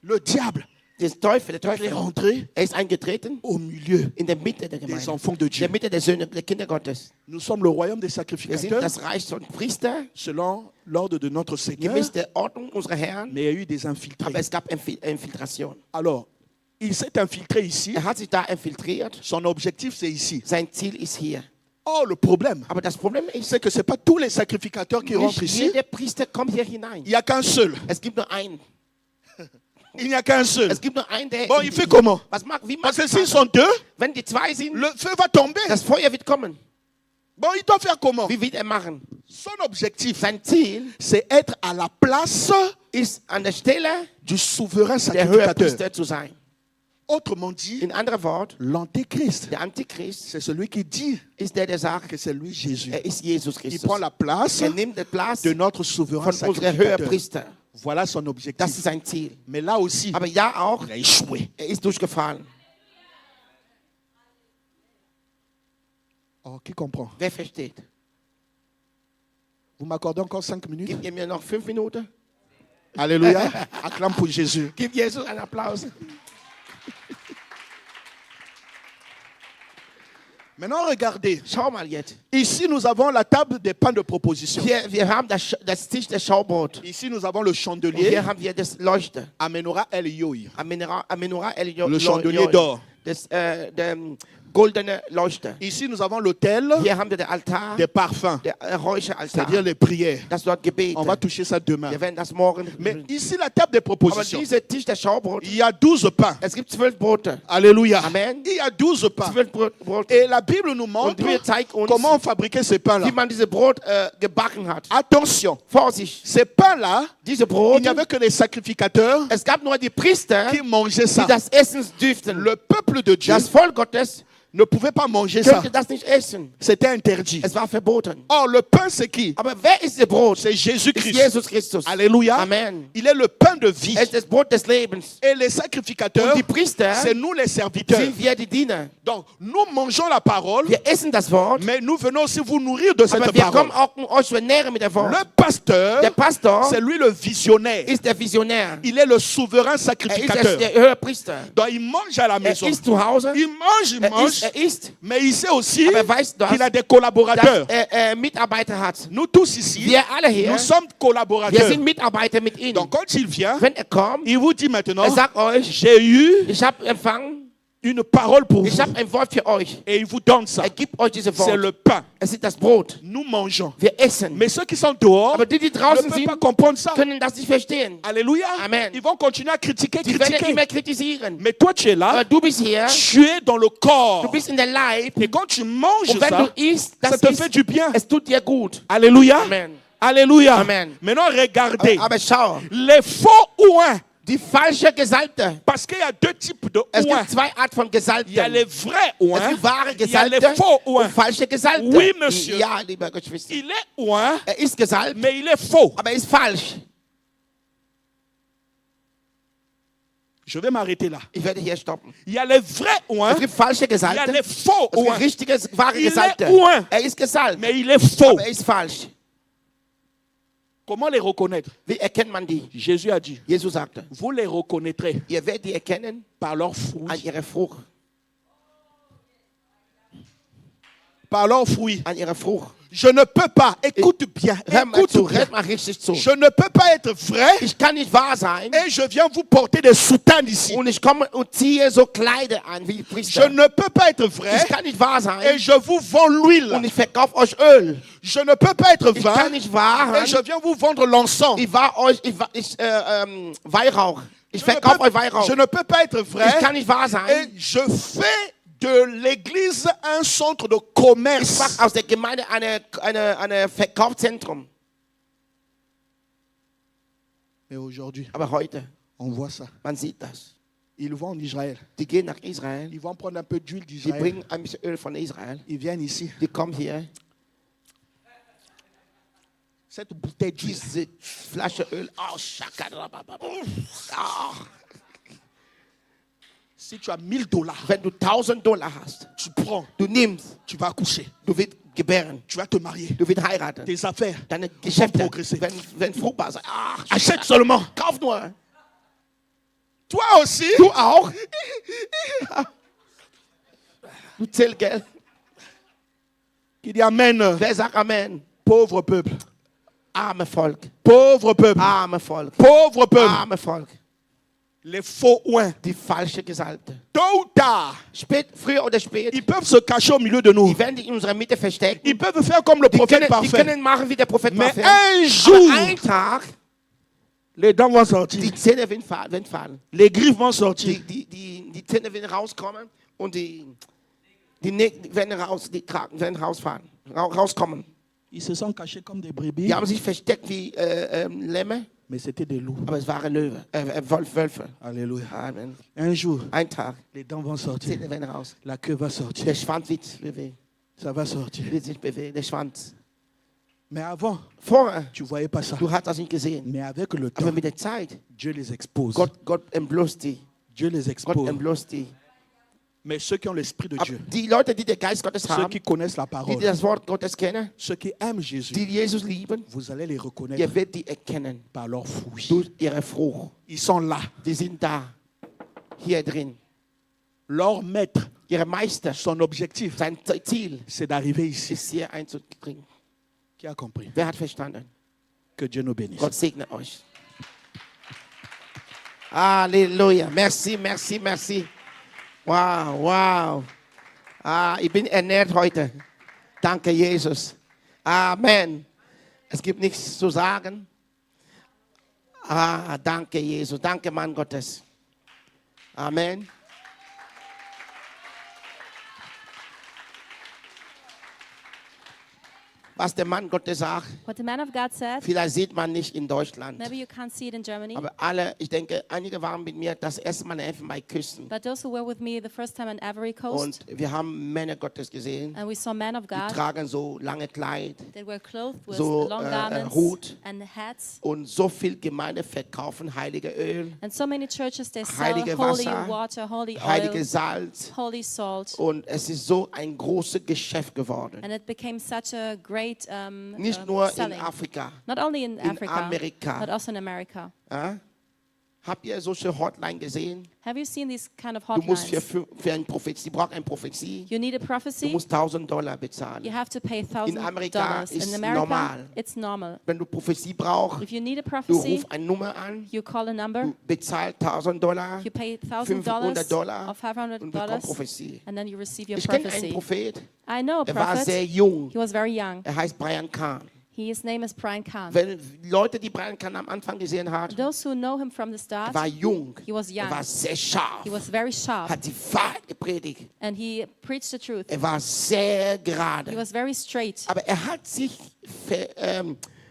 Le diable Der est Teufel, rentré ist eingetreten au milieu in der Mitte der des Gemeinde. enfants de In Dieu. der Mitte der Söhne, der Kinder Gottes. Nous sommes le royaume des Wir sind sacrificateurs das Reich von Priester, selon l'ordre de notre Seigneur. gemäß der Ordnung unserer Herren. Mais il y a eu des Aber infiltrés. es gab Infiltration. Alors, il s'est infiltré ici. Er hat sich da infiltriert. Son objectif, c'est ici. Sein Ziel ist hier. Oh, le problème, Aber das Problem ist, c'est que ce n'est pas tous les sacrificateurs qui rentrent nicht ici. jeder Priester kommt hier hinein. Il n'y a qu'un seul. Es gibt nur einen. Il n'y a qu'un seul. Es gibt nur einen, der. Bon, il fait comment? Wie Parce macht que s'ils man? sont deux, Wenn die zwei sind, le feu va tomber. das Feuer wird kommen. Bon, il doit faire comment? Wie wird er machen? Son objectif, Sein Ziel c'est être à la place ist, an der Stelle du souverain der sacrificateur. Höhepriester zu sein. Autrement dit, In anderen Worten, l'antéchrist, der Antichrist c'est celui qui dit ist der sagt, que c'est lui Jésus. er ist Jesus Il Christus. prend la place Nimmt den Platz de notre souverain von unserem sacrificateur. Höhepriester. Voilà son Das objectif. ist sein Ziel. Mais là aussi, Aber ja auch, il a échoué. er ist durchgefallen. Oh, qui comprend? Wer versteht? Vous m'accordez encore 5 minutes? Gebt ihr mir noch 5 Minuten? Alléluia. Acclame pour Jésus. Gib Jesus einen Applaus. Maintenant, regardez. Schau mal jetzt. Ici, nous avons la table des pains de proposition. Hier, wir haben das Tisch des Schaubrot. Ici, nous avons le Und chandelier. hier haben wir das Leuchter. Amenora El Yoy. Amenora El Le chandelier d'or. Der goldene Leuchter. Ici, nous avons l'autel Hier haben wir den Altar, des parfums, der Räucheraltar. c'est-à-dire les prières. Das dort Gebet. On va toucher ça demain. Wir werden das morgen. Mais ici, la table des Aber propositions, dieser Tisch der Schaubrot, il y a 12 pains. es gibt 12 Brote. Alléluia. Amen. Il y a 12 pains. 12 Brote. Et la Bible nous montre Und wir zeigen uns, comment on fabriquait ces pains-là. wie man diese Brot gebacken hat. Attention, Vorsicht, ces pains-là, diese il Brote, n'y avait que les sacrificateurs es gab nur die Priester, qui mangeaient die ça. das essen dürften. Le peuple de Dieu Das Volk Gottes ne pouvait pas manger ça. könnte das nicht essen. C'était interdit. Es war verboten. Or, le pain, c'est qui? Aber wer ist das Brot? C'est Ist Jésus-Christ. Jesus Christus. Alléluia. Amen. Il est le pain de vie. Es ist das Brot des Lebens. Et les sacrificateurs, Und die Priester c'est nous les serviteurs. sind wir die Diener. Donc, nous mangeons la parole, Wir essen das Wort, mais nous venons aussi vous nourrir de cette aber wir parole. kommen auch, um euch zu ernähren mit dem Wort. Le pasteur, Der Pastor c'est lui le visionnaire. ist der Visionär. Il est le souverain Er ist sacrificateur. der Höhepriester. Donc, il mange à la Er maison. ist zu Hause. Il mange, Er isst. mais il sait aussi Aber er weiß das, qu'il a des collaborateurs. dass er Mitarbeiter hat. Nous tous ici, Wir alle hier, nous sommes wir collaborateurs. sind Mitarbeiter mit ihm. Donc, quand il vient, Wenn er kommt, il vous dit maintenant, er sagt euch, j'ai eu ich habe empfangen, une parole pour ich vous. habe ein Wort für euch. Et il vous donne ça. Er gibt euch dieses C'est Wort. le pain. Es ist das Brot. Nous mangeons. Wir essen. Mais ceux qui sont dehors Aber die ne draußen peuvent sind, pas comprendre ça. können das nicht verstehen. Alléluia. Amen. Ils vont continuer à critiquer, Die werden critiquer. immer kritisieren. Mais toi, tu es là, Aber du bist hier, tu es dans le du corps. bist in der Leib. Et quand tu manges Und wenn ça, du isst, ça das te ist, fait du bien. es tut dir gut. Alléluia. Amen. Alléluia. Amen. Maintenant, regardez. Aber schau, Les faux ouins. die falsche Gesalbte. Parce qu'il y a deux types de Es ouins. gibt zwei Arten von Il y a les Gesalbten. vrais Es ouins. gibt wahre Il y a les Gesalbte faux und ouins. falsche Gesalbte. Oui, monsieur. Ja, lieber Geschwister. Il est ouin, Er ist gesalbt, mais il est faux. aber er ist falsch. Je vais m'arrêter là. Ich werde hier stoppen. Il y a les vrais ouins. Es gibt falsche Il y a Gesalbte. les faux Es gibt ouins. richtige, wahre Il est Gesalbte. ouin. Er ist gesalbt, Mais il est faux. aber er ist falsch. Comment les reconnaître? Wie erkennt man die? Jésus a dit, Jesus sagte, vous les reconnaîtrez ihr werdet die erkennen par leurs an fruits. ihrer Frucht. Par leurs fruits. An ihrer Frucht. Je ne peux pas, écoute bien, Hör mal zu, écoute bien. hört mal richtig zu. Je ne peux pas être vrai Ich kann nicht wahr sein et je viens vous porter des soutanes ici. und ich komme und ziehe so Kleider an wie Je Priester. ne peux pas être vrai Ich kann nicht wahr et sein je vous vends und l'huile. ich verkaufe euch Öl. Je ne peux pas être Ich kann vrai nicht wahr et je viens vous vendre l'encens. Weihrauch. Ich Je ne verkaufe euch peux- Weihrauch. je ne peux pas être Ich vrai kann nicht wahr et sein. je fais de l'église un centre de Ich commerce. mache aus der Gemeinde eine Verkaufszentrum. Mais aujourd'hui, Aber heute, on voit ça. man sieht das. Ils vont en Israël. Die gehen nach Israel. Ils vont prendre un peu d'huile Die d'Israël. bringen ein bisschen Öl von Israel. Ils viennent ici. Die kommen hier. Cette bouteille d'huile. Diese Flasche Öl. Oh, Shakarababa. Oh. Si tu as $1000, Wenn du $1000 hast, tu prends, du nimmst, tu vas accoucher, du wirst gebären, tu vas te marier. du wirst heiraten. Tes affaires Deine vont Geschäfte progresser. werden fruchtbar sein. Ach, Achète seulement. kauf nur. Toi aussi, Du auch. Du zählst Geld. qui dit Amen. Wer sagt Amen? Pauvre peuple. Arme Volk. Pauvre peuple. Arme Volk. Pauvre peuple. Arme Volk. Les faux ouins. Die falsche Gesalbte. Tôt ou tard, Früher oder spät, ils peuvent se cacher au milieu de nous. die werden die in unserer Mitte verstecken. Ils peuvent faire comme le Die prophète können parfait. machen wie der Prophet Mais Parfait. un Aber jour, ein Tag, Les dents vont Die sortir. Zähne werden fallen. Les griffes vont sortir. Die Zähne werden rauskommen und die Nägel werden werden rauskommen. Ils se sont cachés comme des brebis, Die haben sich versteckt wie Lämme, mais c'était des loups. aber es waren Wölfe. Alléluia. Amen. Un jour, Ein Tag, les dents vont die sortir. Zähne werden raus. La queue va sortir. Der Schwanz Ça va sortir. wird sich bewegen, der Schwanz. Mais avant, Vorher, tu ne voyais pas ça. du hast das nicht gesehen. Mais avec le temps, Aber mit der Zeit, Dieu les expose. Gott entblößt die. Dieu les Gott expose. entblößt die. Mais ceux qui ont l'Esprit de Aber Dieu, die Leute, die den Geist Gottes ceux haben, qui connaissent la die parole, das Wort Gottes kennen, ceux qui aiment Jésus, die Jesus lieben, vous allez les ihr reconnaître werdet die erkennen par leurs fruits. durch ihre Frucht. Ils sont là. Die sind da, hier drin. Leur maître, Ihre Meister, son objectif, sein Ziel c'est d'arriver ici. ist hier einzudringen. Qui a compris? Wer hat verstanden? Que Dieu nous bénisse. Gott segne euch. Halleluja. Merci, merci, merci. Wow, wow. Ich bin ernährt heute. Danke, Jesus. Amen. Es gibt nichts zu sagen. Danke, Jesus. Danke, Mann Gottes. Amen. Was der Mann Gottes sagt, What the man of God said, vielleicht sieht man nicht in Deutschland. maybe you can't see it in Germany, Aber alle, ich denke, einige waren mit mir das erste Mal in Elfenbeinküsten. but those who were with me the first time on Ivory Coast, Und wir haben Männer Gottes gesehen. and we saw men of Die God tragen so lange Kleid that were clothed with so, long garments Hut. and hats. und so viel Gemeinde verkaufen heilige Öl, And so many churches, they sell heilige holy Wasser, water, holy heilige oil, Salz. holy salt. Und es ist so ein großes Geschäft geworden. And it became such a great Nicht nur in selling. Afrika. Not only in in Africa, Amerika. but also in America. Ja? Habt ihr solche Hotline gesehen? Have you seen these kind of Du musst hotlines? für eine Prophetie, braucht eine Prophetie. You need a Du prophecy, musst $1.000 bezahlen. you have to pay Amerika $1,000. ist In America, normal. it's normal. Wenn du Prophetie brauchst, If you need a du prophecy, rufst eine Nummer an, you call a number, du bezahlst $1.000 you pay $500 $1,000 or und bekommst $500, Prophetie. and then you receive your Ich kenne einen prophecy. Prophet, I know a er war sehr prophet. jung. He was very young. Er heißt Brian Kahn. His name is Brian Kahn. Wenn Leute, die Brian Kahn am Anfang gesehen haben, Those who know him from the er start, war jung, he was er young. war sehr scharf, He was very sharp, hat die Wahrheit gepredigt. and he preached the truth. Er war sehr He gerade. was very straight, Aber er hat sich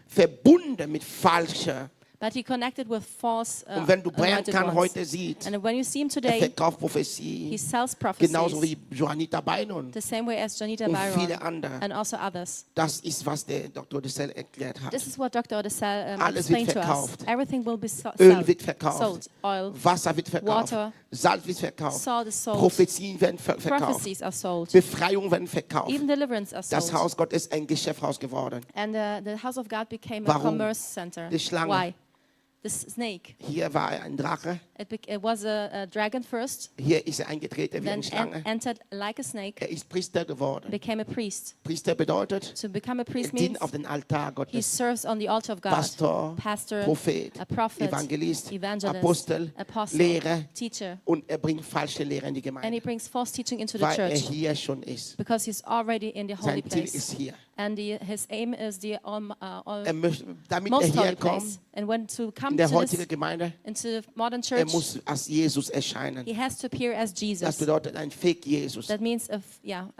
verbunden mit falscher. but he connected with false Und wenn du Brian anointed Kahn ones. heute siehst, And when you see him er today, verkauft he Prophetie, sells genauso prophecies wie Johanita Beinon the same way as Janita und viele Byron andere. and also others. Das ist, was der Dr. Dessel erklärt hat. This is what Dr. Odessel Alles wird explained to us. verkauft. Everything will be Öl wird verkauft, sold. Oil, Wasser wird verkauft, Water, Salz wird verkauft, salt is sold. Prophezien werden verkauft, Prophecies are sold. Befreiung werden verkauft. Even deliverance are Das sold. Haus Gottes ist ein Geschäftshaus geworden. And the house of God became a Warum? commerce center. Die Schlange. Why? The snake. Hier war ein Drache, It was a dragon first, hier ist er eingetreten wie then eine Schlange. entered like a snake, Er ist Priester geworden. became a priest. Priester bedeutet, To become a er priest means dient auf den Altar he Gottes. serves on the altar of God. Pastor, Pastor, Prophet, a prophet, Evangelist, evangelist, Apostel, apostle, Lehrer teacher. und er bringt falsche Lehre in die And he Gemeinde, brings false teaching into the weil er church hier schon ist. because he's already in the holy Sein Ziel place. ist hier. And his aim is the Er möchte, damit er most holy hier kommt, place. And when to come in der to heutigen this, Gemeinde, into modern er church, muss als Jesus erscheinen. he has to appear as Das Jesus. bedeutet ein Fake Jesus. That means a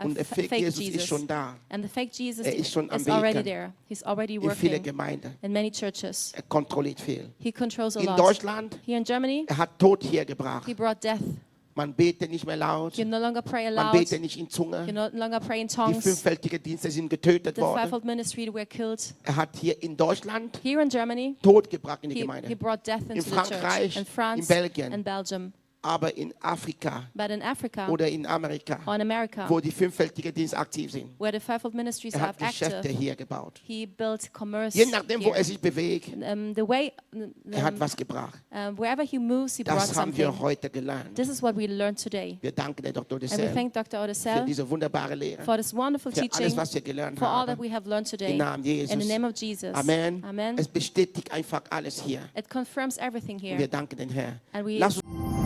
Und der Fake Jesus ist schon da And the fake Jesus Er ist schon am is already Wirken. there. He's already in vielen working Gemeinden. in many churches. Er kontrolliert viel. He controls a In lot. Deutschland, Here in Germany, er hat Tod hier gebracht. he brought death. Man betet nicht mehr laut, You no longer pray man aloud. betet nicht in You Zunge. no longer pray in Die tongues. fünffältigen Dienste sind getötet The worden. fivefold ministry were killed. Er hat hier in Deutschland Here in Germany, Tod gebracht in die he Gemeinde. brought death into the Frankreich, church. In France, in Belgien. and Belgium. Aber in Afrika But in Africa oder in Amerika, or in America, wo die fünffältigen Dienste aktiv sind, where the fivefold ministries er are hat Geschäfte active, hier gebaut. he built commerce Je nachdem, wo here. er sich bewegt, The way, er hat was gebracht. wherever he moves, he brought Das haben wir something. heute gelernt. This is what we learned today. Wir danken der Dr. And we Dessel thank Dr. für Odessel diese wunderbare Lehre, for this wonderful für alles, teaching, was wir gelernt for all that haben. we have learned today. Im Namen In the Jesus. name of Jesus. Amen. Amen. Es bestätigt einfach alles hier. It confirms everything Und wir here. danken den Herrn. And we Lass uns